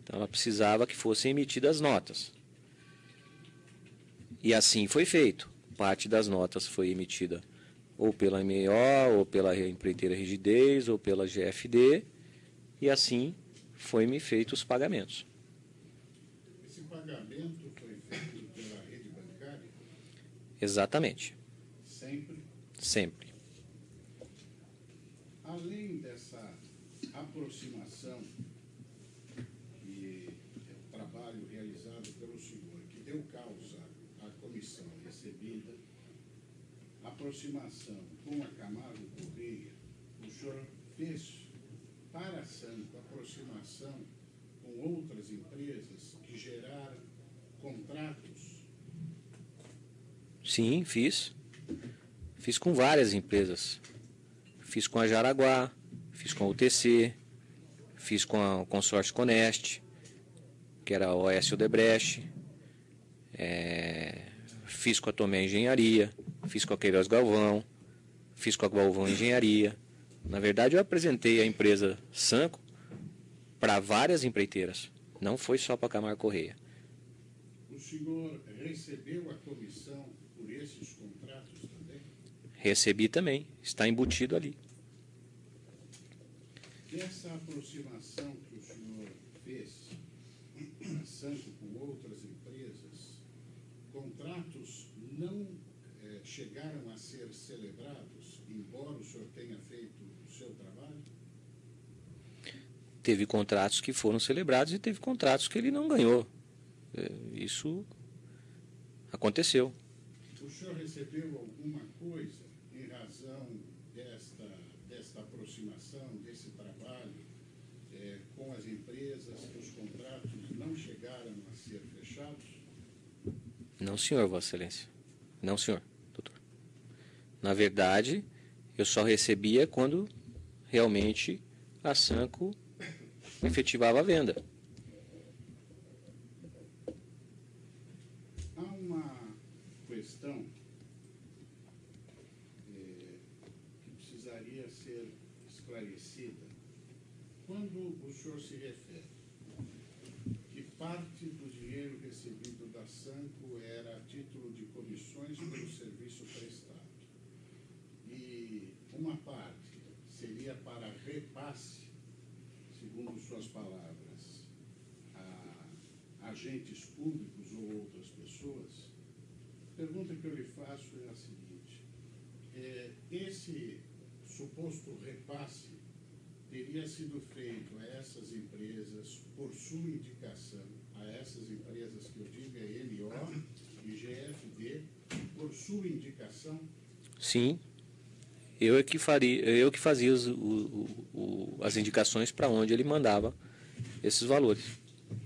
Então ela precisava que fossem emitidas notas. E assim foi feito. Parte das notas foi emitida ou pela MO, ou pela empreiteira Rigidez, ou pela GFD, e assim foi-me feito os pagamentos. Esse pagamento foi feito pela rede bancária? Exatamente. Sempre? Sempre. Além dessa aproximação, que é o trabalho realizado pelo senhor, que deu causa à comissão recebida, aproximação com a Camargo Correia, o senhor fez para a Sanco aproximação com outras empresas que geraram contratos? Sim, fiz. Fiz com várias empresas. Fiz com a Jaraguá, fiz com a UTC, fiz com o consórcio Conest, que era a OS Odebrecht, fiz com a Tomé Engenharia, fiz com a Queiroz Galvão, fiz com a Galvão Engenharia. Na verdade, eu apresentei a empresa Sanco para várias empreiteiras, não foi só para a Camargo Correia. O senhor recebeu a comissão por esses contratos também? Recebi também, está embutido ali. Dessa aproximação que o senhor fez, a Sanco com outras empresas, contratos não chegaram a ser celebrados, embora o senhor tenha feito o seu trabalho? Teve contratos que foram celebrados e teve contratos que ele não ganhou. Isso aconteceu. O senhor recebeu alguma coisa em razão desta aproximação, desse trabalho com as empresas, que os contratos não chegaram a ser fechados? Não, senhor, Vossa Excelência. Não, senhor, doutor. Na verdade, eu só recebia quando realmente a Sanco efetivava a venda. Há uma questão que precisaria ser esclarecida. Quando o senhor se refere que parte do dinheiro recebido da Sanco era a título de comissões pelo serviço prestado, e uma parte seria para repasse, segundo suas palavras, a agentes públicos ou outras pessoas, a pergunta que eu lhe faço é a seguinte: esse suposto repasse teria sido feito a essas empresas por sua indicação, a essas empresas que eu digo é NO e GFD, por sua indicação? Sim, eu que fazia as indicações para onde ele mandava esses valores.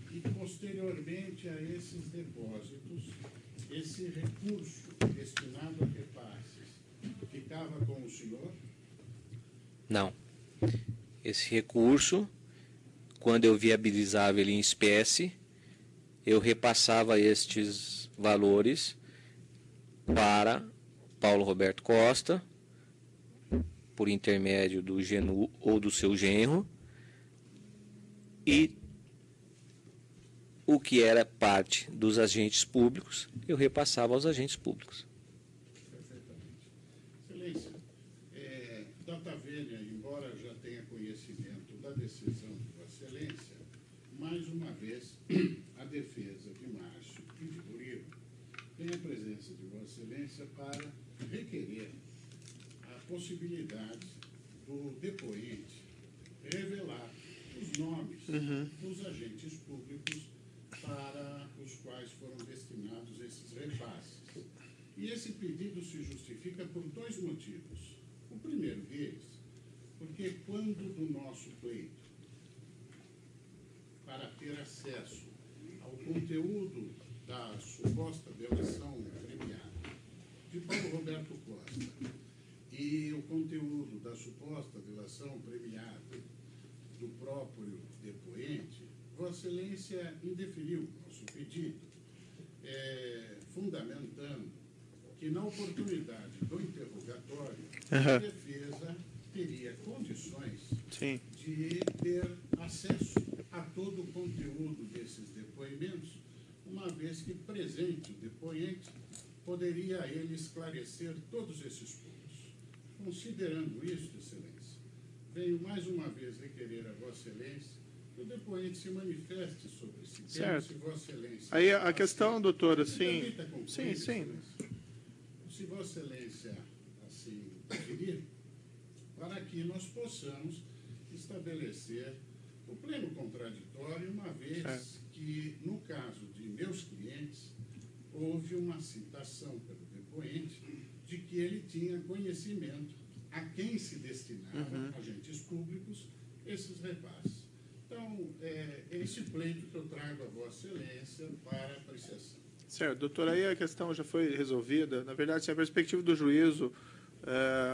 E posteriormente a esses depósitos, esse recurso destinado a repasses ficava com o senhor? Não. Esse recurso, quando eu viabilizava ele em espécie, eu repassava estes valores para Paulo Roberto Costa, por intermédio do Genu ou do seu genro, e o que era parte dos agentes públicos, eu repassava aos agentes públicos. Perfeitamente. Excelência, Data Vênia, embora já tenha conhecimento da decisão de Vossa Excelência, mais uma vez, a defesa de Márcio e de Murilo tem a presença de Vossa Excelência para requerer a possibilidade do depoente revelar os nomes dos agentes públicos para os quais foram destinados esses repasses. E esse pedido se justifica por dois motivos. O primeiro deles, porque quando do nosso pleito, para ter acesso ao conteúdo da suposta delação premiada de Paulo Roberto Costa e o conteúdo da suposta delação premiada do próprio depoente, Vossa Excelência indeferiu nosso pedido, fundamentando que na oportunidade do interrogatório, a defesa teria condições Sim. de ter acesso a todo o conteúdo desses depoimentos, uma vez que presente o depoente, poderia ele esclarecer todos esses pontos. Considerando isso, Excelência, venho mais uma vez requerer a Vossa Excelência que o depoente se manifeste sobre esse tema, Certo. se Vossa Excelência... Aí a questão, doutora, Me sim. permita concluir, Sim, sim. Excelência. Se Vossa Excelência assim preferir, para que nós possamos estabelecer o pleno contraditório, uma vez que, no caso de meus clientes, houve uma citação pelo depoente de que ele tinha conhecimento a quem se destinavam, agentes públicos, esses repasses. Então, é esse pleito que eu trago a Vossa Excelência para apreciação. Certo, doutor, aí a questão já foi resolvida. Na verdade, se a perspectiva do juízo,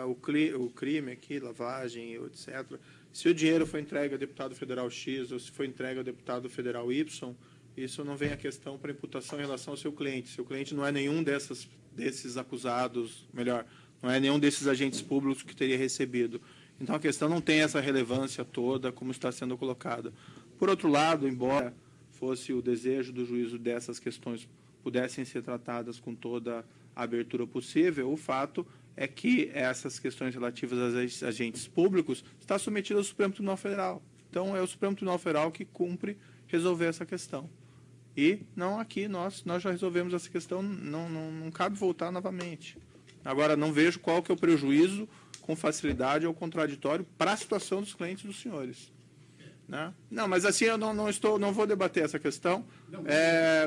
o crime aqui, lavagem, etc., se o dinheiro foi entregue ao deputado federal X ou se foi entregue ao deputado federal Y, isso não vem a questão para imputação em relação ao seu cliente. Seu cliente não é nenhum desses acusados, melhor, não é nenhum desses agentes públicos que teria recebido. Então, a questão não tem essa relevância toda como está sendo colocada. Por outro lado, embora fosse o desejo do juízo dessas questões pudessem ser tratadas com toda a abertura possível, o fato é que essas questões relativas aos agentes públicos está submetida ao Supremo Tribunal Federal. Então, é o Supremo Tribunal Federal que cumpre resolver essa questão. E não aqui, nós já resolvemos essa questão, não cabe voltar novamente. Agora, não vejo qual que é o prejuízo com facilidade ou contraditório para a situação dos clientes dos senhores. Né? Não, mas assim eu não vou debater essa questão.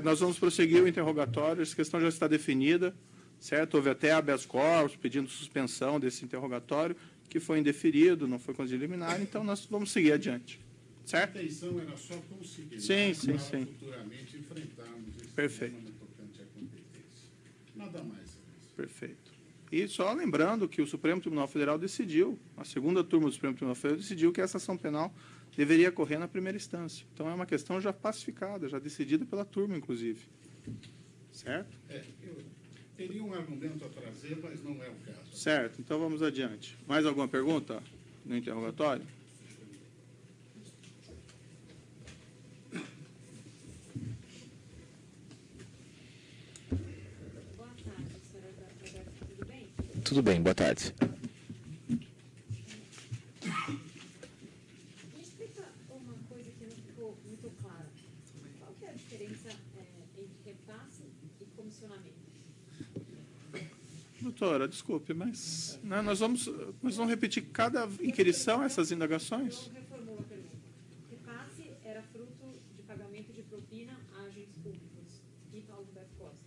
Nós vamos prosseguir o interrogatório, essa questão já está definida, certo? Houve até habeas corpus pedindo suspensão desse interrogatório, que foi indeferido, não foi conseguido eliminar, então nós vamos seguir adiante. Certo? A intenção era só conseguir sim. futuramente enfrentarmos esse Perfeito. tema no tocante à competência. Nada mais. Perfeito. E só lembrando que o Supremo Tribunal Federal decidiu, a segunda turma do Supremo Tribunal Federal decidiu que essa ação penal deveria correr na primeira instância. Então, é uma questão já pacificada, já decidida pela turma, inclusive. Certo? Eu teria um argumento a trazer, mas não é o caso. Certo. Então, vamos adiante. Mais alguma pergunta no interrogatório? Tudo bem, boa tarde. Me explica uma coisa que não ficou muito clara. Qual que é a diferença entre repasse e comissionamento? Doutora, desculpe, mas nós vamos repetir cada inquirição essas indagações? Então, reformulo a pergunta. Repasse era fruto de pagamento de propina a agentes públicos e Paulo Roberto Costa.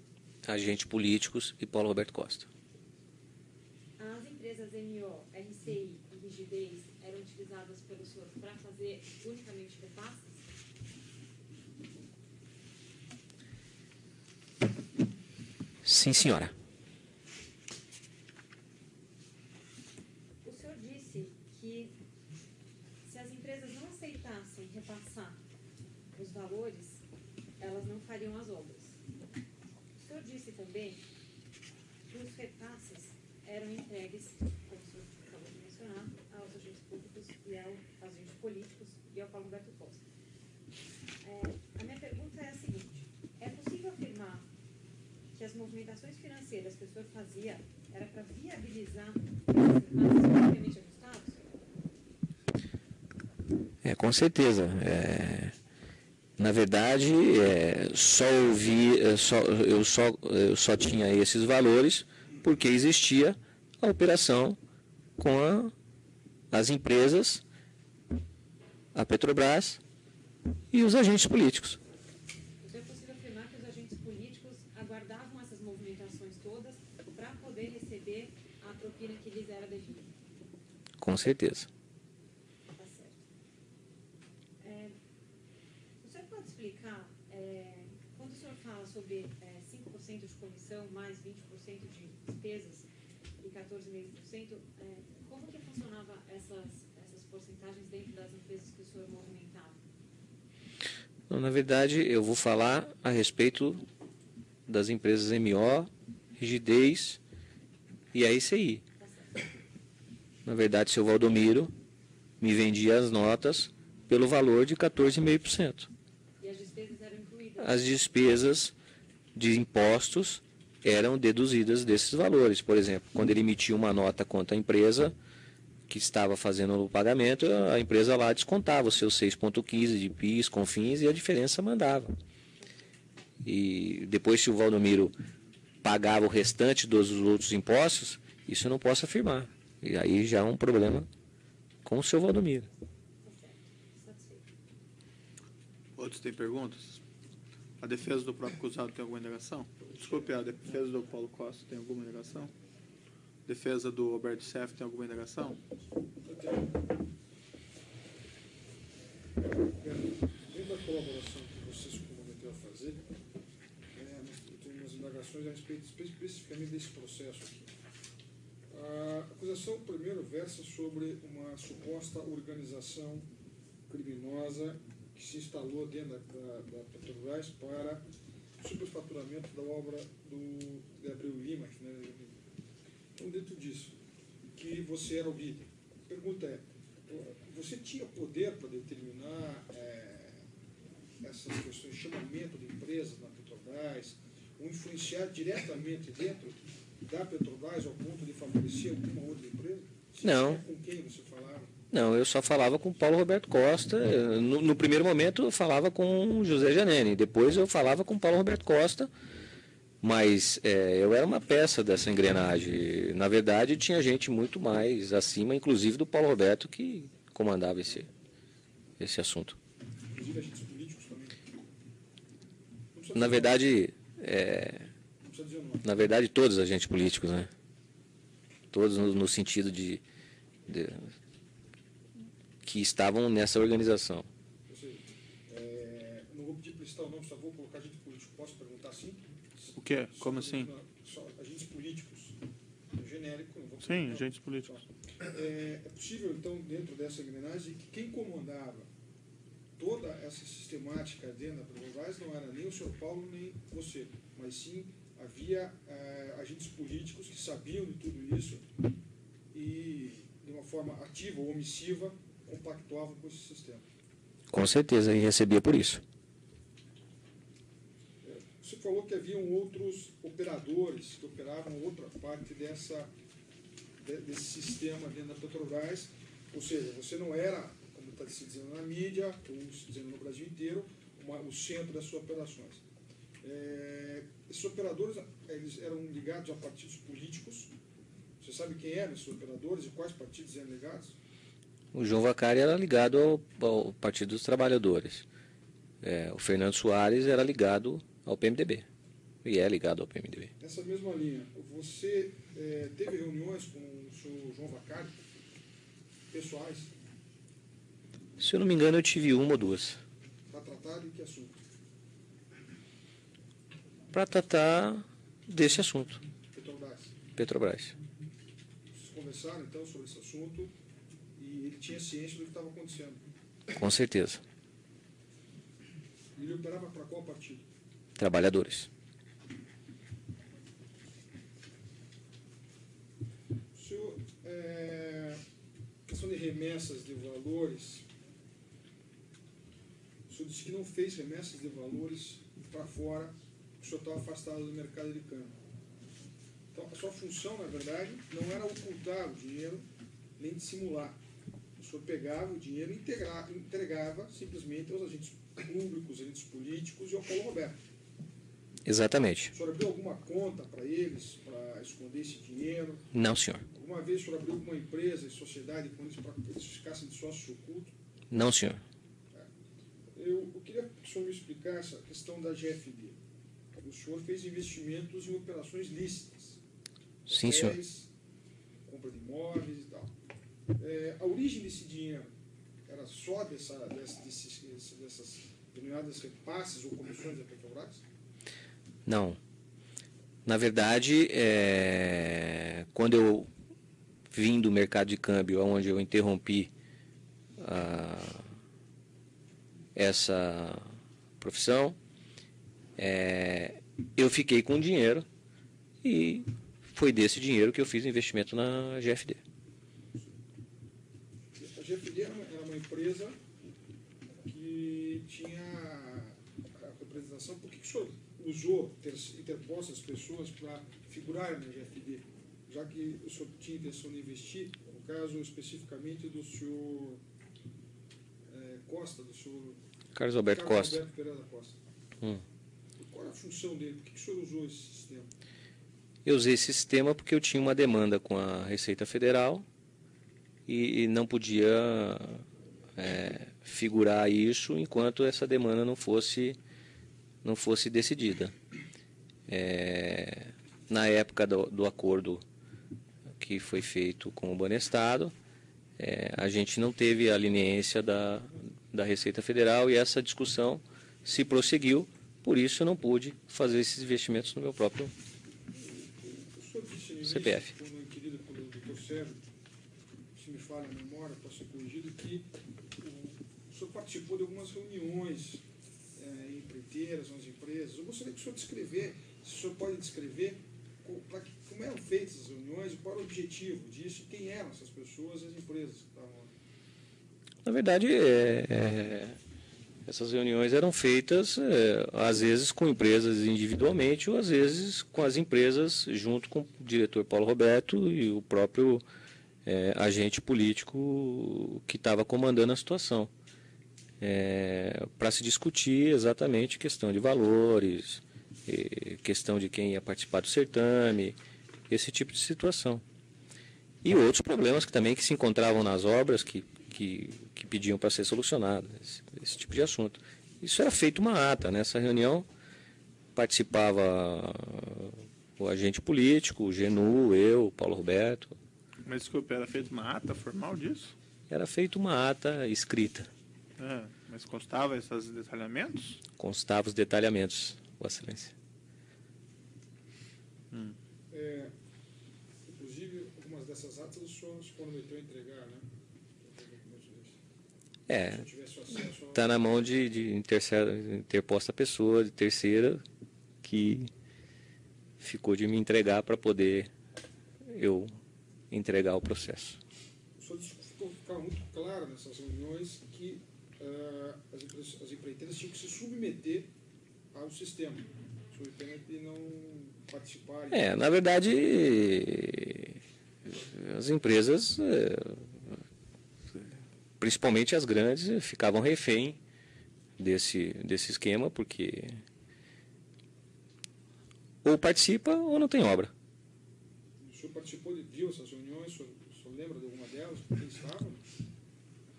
Agentes políticos e Paulo Roberto Costa. As empresas MO, RCI e Rigidez eram utilizadas pelo senhor para fazer unicamente repasses? Sim, senhora. O senhor disse que se as empresas não aceitassem repassar os valores, elas não fariam as obras. O senhor disse também que os repasses eram entregues, como o senhor acabou de mencionar, aos agentes públicos e aos agentes políticos e ao Paulo Roberto Costa. A minha pergunta é a seguinte: é possível afirmar que as movimentações financeiras que o senhor fazia era para viabilizar esses repasses propriamente ajustados? Com certeza. Na verdade, eu só tinha esses valores porque existia a operação com as empresas, a Petrobras e os agentes políticos. Então é possível afirmar que os agentes políticos aguardavam essas movimentações todas para poder receber a propina que lhes era devida? Com certeza. Tá certo. O senhor pode explicar, quando o senhor fala sobre 5% de comissão mais 20% de despesas e 14,5%, como que funcionava essas porcentagens dentro das empresas que o senhor movimentava? Não, na verdade, eu vou falar a respeito das empresas MO, Rigidez e a ICI. Tá certo. Na verdade, seu Valdomiro me vendia as notas pelo valor de 14,5%. E as despesas eram incluídas? As despesas de impostos eram deduzidas desses valores. Por exemplo, quando ele emitia uma nota contra a empresa que estava fazendo o pagamento, a empresa lá descontava os seus 6,15 de PIS, CONFINS, e a diferença mandava. E depois, se o Valdomiro pagava o restante dos outros impostos, isso eu não posso afirmar. E aí já é um problema com o seu Valdomiro. Tá certo. Satisfeito. Outros têm perguntas? A defesa do próprio acusado tem alguma indagação? Desculpe, a defesa do Paulo Costa tem alguma indagação? Defesa do Roberto Seff tem alguma indagação? Dentro da colaboração que você se comprometeu a fazer, eu tenho umas indagações a respeito especificamente desse processo aqui. A acusação, primeiro, versa sobre uma suposta organização criminosa que se instalou dentro da Petrobras para superfaturamento da obra de Abreu Lima. Né? Então, dentro disso, que você era o líder. A pergunta é, você tinha poder para determinar essas questões de chamamento de empresas na Petrobras, ou influenciar diretamente dentro da Petrobras ao ponto de favorecer alguma outra empresa? Não. Com quem você falava? Não, eu só falava com o Paulo Roberto Costa. No primeiro momento eu falava com o José Janene, depois eu falava com o Paulo Roberto Costa, mas eu era uma peça dessa engrenagem. Na verdade, tinha gente muito mais acima, inclusive do Paulo Roberto, que comandava esse assunto. Inclusive agentes políticos também? Na verdade, Não precisa dizer o nome. na verdade, todos os agentes políticos, né? Todos no sentido de que estavam nessa organização. Ou seja, não vou pedir para listar o nome, só vou colocar agente político. Posso perguntar assim? O quê? Como assim? Só agentes políticos. Genérico. Não vou Sim, perguntar. agentes políticos. É possível, então, dentro dessa engrenagem, que quem comandava toda essa sistemática dentro da Petrobras não era nem o senhor Paulo, nem você, mas sim havia agentes políticos que sabiam de tudo isso e, de uma forma ativa ou omissiva, compactuavam com esse sistema. Com certeza, e recebia por isso. Você falou que haviam outros operadores que operavam outra parte desse sistema dentro da Petrobras, ou seja, você não era, como está se dizendo na mídia, ou se dizendo no Brasil inteiro, o centro das suas operações. Esses operadores, eles eram ligados a partidos políticos. Você sabe quem eram esses operadores e quais partidos eram ligados? O João Vacari era ligado ao Partido dos Trabalhadores. O Fernando Soares era ligado ao PMDB. E é ligado ao PMDB. Nessa mesma linha, você teve reuniões com o senhor João Vacari, pessoais, Se eu não me engano, eu tive uma ou duas. para tratar de que assunto? Para tratar desse assunto, Petrobras. Petrobras. Vocês conversaram, então, sobre esse assunto e ele tinha ciência do que estava acontecendo. Com certeza. E ele operava para qual partido? Trabalhadores. O senhor, questão de remessas de valores, o senhor disse que não fez remessas de valores para fora, o senhor estava afastado do mercado de câmbio. Então, a sua função, na verdade, não era ocultar o dinheiro, nem dissimular. O senhor pegava o dinheiro e entregava simplesmente aos agentes públicos, agentes políticos e ao Paulo Roberto. Exatamente. O senhor abriu alguma conta para eles, para esconder esse dinheiro? Não, senhor. Alguma vez o senhor abriu alguma empresa e sociedade com eles para que eles ficassem de sócios ocultos? Não, senhor. Eu queria que o senhor me explicasse a questão da GFD. O senhor fez investimentos em operações lícitas. Sim, senhor. Hotéis, compra de imóveis e tal. A origem desse dinheiro era só dessas denominadas repasses ou comissões da Petrobras? Não. Na verdade, quando eu vim do mercado de câmbio, onde eu interrompi essa profissão, eu fiquei com dinheiro e foi desse dinheiro que eu fiz o investimento na GFD. A GFD era uma empresa que tinha a representação. Por que o senhor usou ter interposto as pessoas para figurarem na GFD, já que o senhor tinha intenção de investir, no caso especificamente do senhor Costa, do senhor Carlos Alberto Costa. Alberto Pereira da Costa. Qual é a função dele? Por que o senhor usou esse sistema? Eu usei esse sistema porque eu tinha uma demanda com a Receita Federal e não podia figurar isso enquanto essa demanda não fosse não fosse decidida. Na época do acordo que foi feito com o Banestado, a gente não teve a leniência da Receita Federal e essa discussão se prosseguiu, por isso eu não pude fazer esses investimentos no meu próprio O senhor disse no início, CPF. quando inquirido pelo Dr. Sérgio, se me falha a memória, posso ser corrigido, que o senhor participou de algumas reuniões em empreiteiras, nas empresas. Eu gostaria que o senhor descrever, se o senhor pode descrever como eram feitas as reuniões, qual era o objetivo disso, quem eram essas pessoas e as empresas que estavam lá. Na verdade, essas reuniões eram feitas, às vezes, com empresas individualmente ou, às vezes, com as empresas, junto com o diretor Paulo Roberto e o próprio agente político que estava comandando a situação, para se discutir exatamente questão de valores, questão de quem ia participar do certame, esse tipo de situação. E outros problemas que se encontravam nas obras que pediam para ser solucionado, esse tipo de assunto. Isso era feito uma ata. Nessa reunião participava o agente político, o Genu, eu, Paulo Roberto. Mas desculpa, era feita uma ata formal disso? Era feita uma ata escrita. Mas constava esses detalhamentos? Constava os detalhamentos, Vossa Excelência. Inclusive, algumas dessas atas o senhor se comprometeu a entregar, né? Está na mão de interposta pessoa, de terceira, que ficou de me entregar para poder eu entregar o processo. O senhor ficava muito claro nessas reuniões que as empreiteiras tinham que se submeter ao sistema, e não participar. Na verdade, as empresas, principalmente as grandes, ficavam refém desse esquema, porque ou participa ou não tem obra. O senhor participou, viu essas reuniões, o senhor lembra de alguma delas? Quem estava?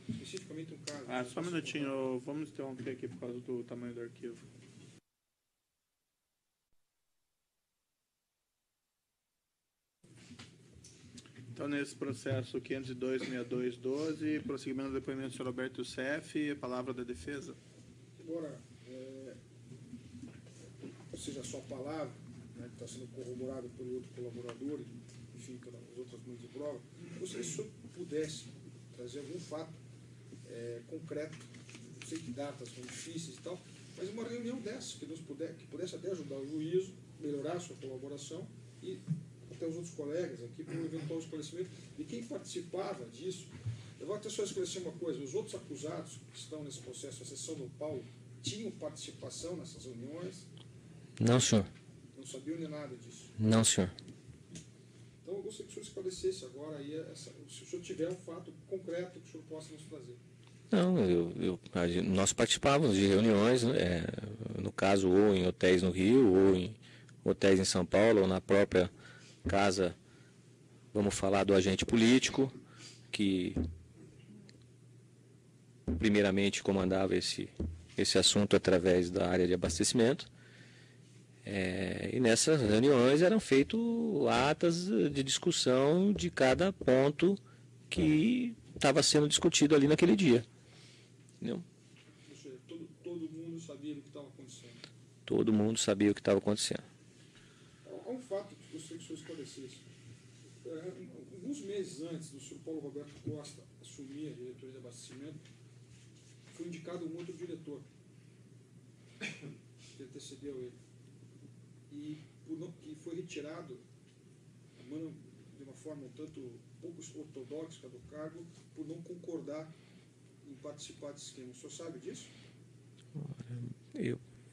Especificamente um caso. Só um minutinho, vamos interromper aqui por causa do tamanho do arquivo. Então, nesse processo 502.6212, prosseguimento do depoimento do senhor Roberto Youssef, a palavra da defesa. Agora, ou seja, a sua palavra, né, que está sendo corroborada pelo outro colaborador, enfim, pelas outras mãos de prova, eu gostaria que o senhor pudesse trazer algum fato concreto, não sei que datas são difíceis e tal, mas uma reunião dessa, que pudesse até ajudar o juízo, melhorar a sua colaboração e até os outros colegas aqui para um eventual esclarecimento de quem participava disso. Eu vou até só esclarecer uma coisa: os outros acusados que estão nesse processo, a exceção do Paulo, tinham participação nessas reuniões? Não, senhor. Não sabiam nem nada disso? Não, senhor. Então eu gostaria que o senhor esclarecesse agora aí, se o senhor tiver um fato concreto que o senhor possa nos trazer. Não, nós participávamos de reuniões, no caso, ou em hotéis no Rio, ou em hotéis em São Paulo, ou na própria casa, vamos falar do agente político, que primeiramente comandava esse assunto através da área de abastecimento. E nessas reuniões eram feitas atas de discussão de cada ponto que estava sendo discutido ali naquele dia. Entendeu? Ou seja, todo mundo sabia do que estava acontecendo. Todo mundo sabia o que estava acontecendo. Há um fato que eu gostaria que o senhor esclarecesse. Alguns meses antes do senhor Paulo Roberto Costa assumir a diretoria de abastecimento, foi indicado um outro diretor que antecedeu ele. E que foi retirado de uma forma um tanto pouco ortodoxa do cargo por não concordar em participar desse esquema. O senhor sabe disso?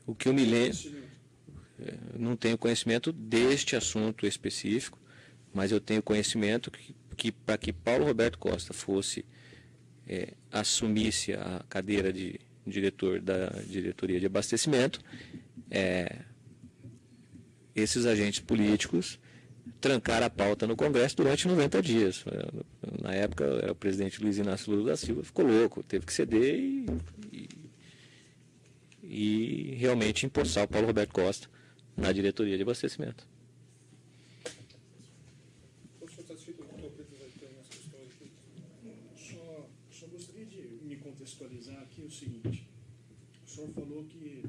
O que eu me lembro, não tenho conhecimento deste assunto específico, mas eu tenho conhecimento que para que Paulo Roberto Costa assumisse a cadeira de diretor da diretoria de abastecimento, esses agentes políticos trancaram a pauta no Congresso durante 90 dias. Na época, era o presidente Luiz Inácio Lula da Silva, ficou louco, teve que ceder e e realmente empossar o Paulo Roberto Costa na diretoria de abastecimento. O senhor está satisfeito com o preto vai ter umas questões aqui? Só gostaria de me contextualizar aqui o seguinte. O senhor falou que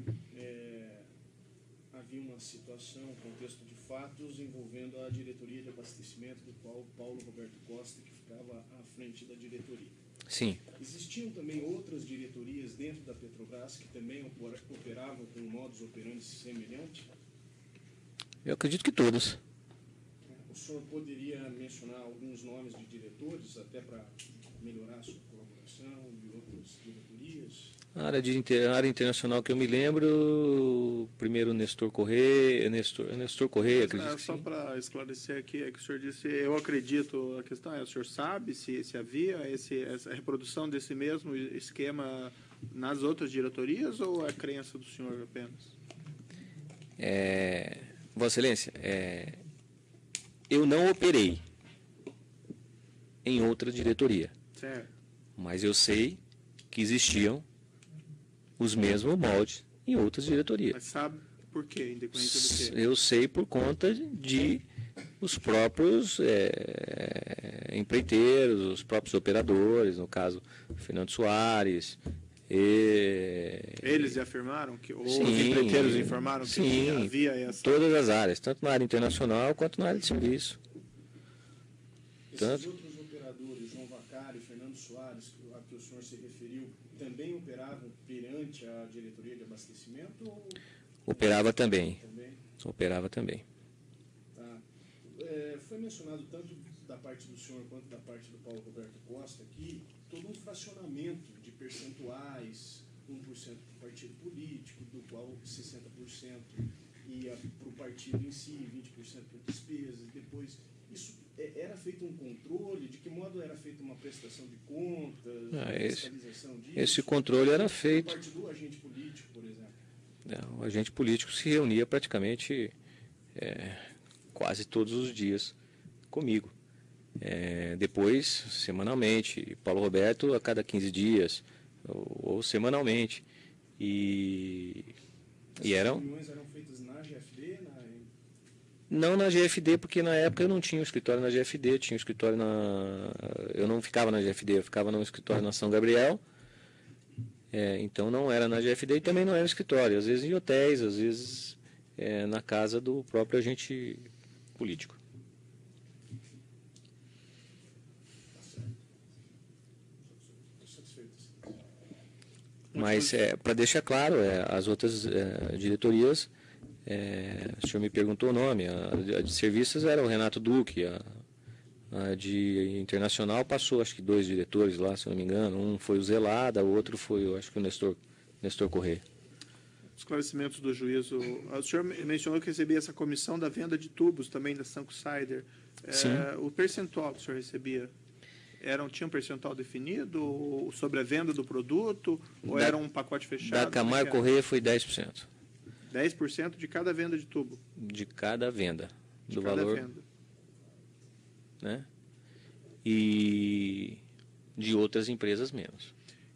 havia uma situação, um contexto de fatos envolvendo a diretoria de abastecimento do qual Paulo Roberto Costa, que ficava à frente da diretoria. Sim. Existiam também outras diretorias dentro da Petrobras que também operavam com um modus operandi semelhante? Eu acredito que todas. O senhor poderia mencionar alguns nomes de diretores, até para melhorar a sua colaboração de outras diretorias? A área internacional que eu me lembro, primeiro Nestor Correia, Nestor Correia, acredito que Só sim. para esclarecer aqui, é que o senhor disse, eu acredito, a questão é, o senhor sabe se havia essa reprodução desse mesmo esquema nas outras diretorias ou é crença do senhor apenas? Vossa Excelência, eu não operei em outra diretoria, Certo. mas eu sei que existiam os mesmos moldes em outras diretorias. Mas sabe por quê? Independente do quê? Eu sei por conta de os próprios empreiteiros, os próprios operadores, no caso, Fernando Soares. Eles afirmaram que, ou Sim, os empreiteiros informaram que sim, havia essa... todas as áreas, tanto na área internacional quanto na área de serviço. Esses outros operadores, João Vacari, Fernando Soares, a que o senhor se referiu, também operavam perante a diretoria de abastecimento? Ou... Operava também. Operava também. Tá. Foi mencionado tanto da parte do senhor quanto da parte do Paulo Roberto Costa aqui todo um fracionamento de percentuais, 1% para o partido político, do qual 60% ia para o partido em si, 20% para despesas, depois... Isso era feito um controle? De que modo era feita uma prestação de contas, fiscalização disso? Esse controle era feito... Por parte do agente político, por exemplo? O agente político se reunia praticamente quase todos os dias comigo. Depois, semanalmente, Paulo Roberto a cada 15 dias, ou semanalmente. Essas reuniões eram feitas na GFD? Não na GFD, porque na época eu não tinha um escritório na GFD, tinha um escritório eu não ficava na GFD, eu ficava no escritório na São Gabriel. Então não era na GFD e também não era escritório, às vezes em hotéis, às vezes na casa do próprio agente político. Mas, para deixar claro, as outras diretorias, o senhor me perguntou o nome, a de serviços era o Renato Duque, a de internacional passou, acho que 2 diretores lá, se não me engano, um foi o Zelada, o outro foi, acho que o Nestor Correia. Esclarecimentos do juízo. O senhor mencionou que recebia essa comissão da venda de tubos também da Sunsider. Sim. O percentual que o senhor recebia, tinha um percentual definido sobre a venda do produto ou era um pacote fechado? Da Camargo Correia foi 10%. 10% de cada venda de tubo? De cada venda. Do valor. Venda. Né? E de outras empresas menos.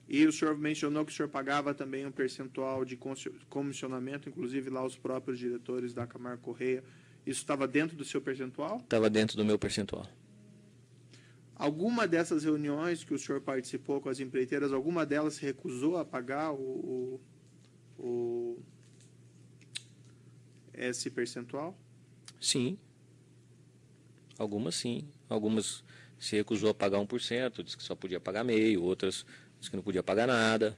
E o senhor mencionou que o senhor pagava também um percentual de comissionamento, inclusive lá os próprios diretores da Camargo Correia. Isso estava dentro do seu percentual? Estava dentro do meu percentual. Alguma dessas reuniões que o senhor participou com as empreiteiras, alguma delas se recusou a pagar esse percentual? Sim. Algumas sim. Algumas se recusou a pagar 1%, disse que só podia pagar meio, outras disse que não podia pagar nada.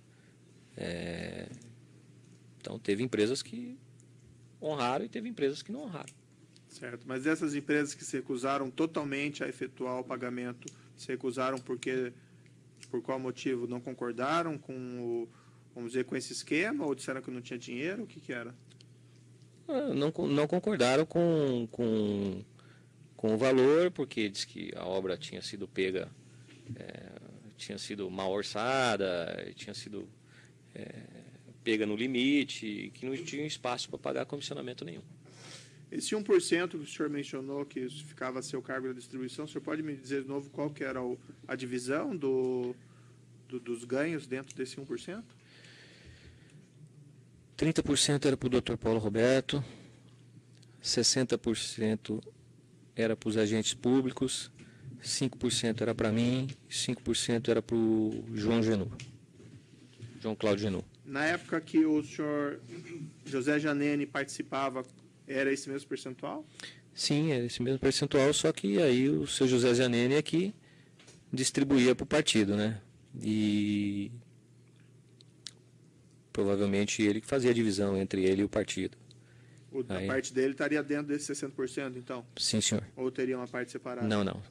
Então teve empresas que honraram e teve empresas que não honraram. Certo, mas dessas empresas que se recusaram totalmente a efetuar o pagamento, se recusaram por qual motivo? Não concordaram com vamos dizer, com esse esquema ou disseram que não tinha dinheiro? O que era? Não concordaram com o valor, porque diz que a obra tinha sido pega, tinha sido mal orçada, tinha sido pega no limite, e que não tinha espaço para pagar comissionamento nenhum. Esse 1% que o senhor mencionou, que ficava a seu cargo da distribuição, o senhor pode me dizer de novo qual que era a divisão dos ganhos dentro desse 1%? 30% era para o Dr. Paulo Roberto, 60% era para os agentes públicos, 5% era para mim, 5% era para o João Cláudio Genu. Na época que o senhor José Janene participava, era esse mesmo percentual? Sim, era esse mesmo percentual, só que aí o seu José Janene é que distribuía para o partido, né? E provavelmente ele que fazia a divisão entre ele e o partido. A parte dele estaria dentro desses 60%, então? Sim, senhor. Ou teria uma parte separada? Não.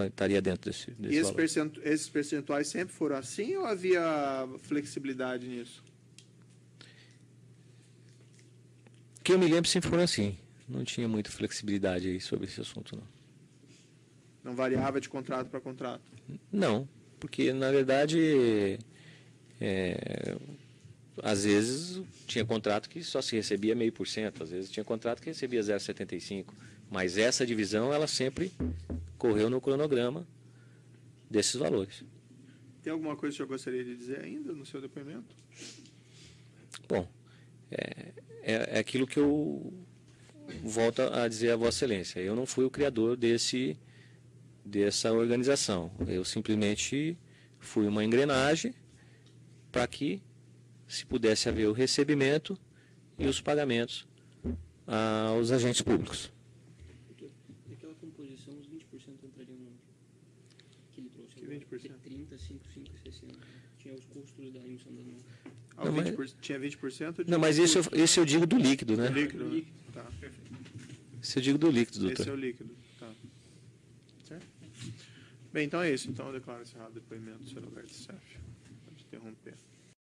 Estaria dentro desse E valor. esses percentuais sempre foram assim ou havia flexibilidade nisso? Que eu me lembro sempre foram assim. Não tinha muita flexibilidade aí sobre esse assunto, não. Não variava de contrato para contrato? Não, porque na verdade, às vezes tinha contrato que só se recebia 0,5%, às vezes tinha contrato que recebia 0,75%, mas essa divisão ela sempre correu no cronograma desses valores. Tem alguma coisa que o senhor gostaria de dizer ainda no seu depoimento? Bom, é aquilo que eu volto a dizer a Vossa Excelência. Eu não fui o criador dessa organização. Eu simplesmente fui uma engrenagem para que se pudesse haver o recebimento e os pagamentos aos agentes públicos. Daquela composição, os 20% entrariam onde? Que ele trouxe. Que 20%? 30, 5, 5 e 60. Tinha os custos da emissão das notas. Ah, tinha 20%? Não, mas esse eu digo do líquido, né? Do líquido. Tá, perfeito. Esse eu digo do líquido, doutor. Esse é o líquido, tá. Certo? Bem, então é isso. Então eu declaro encerrado o depoimento do senhor Alberto Sef. Pode interromper.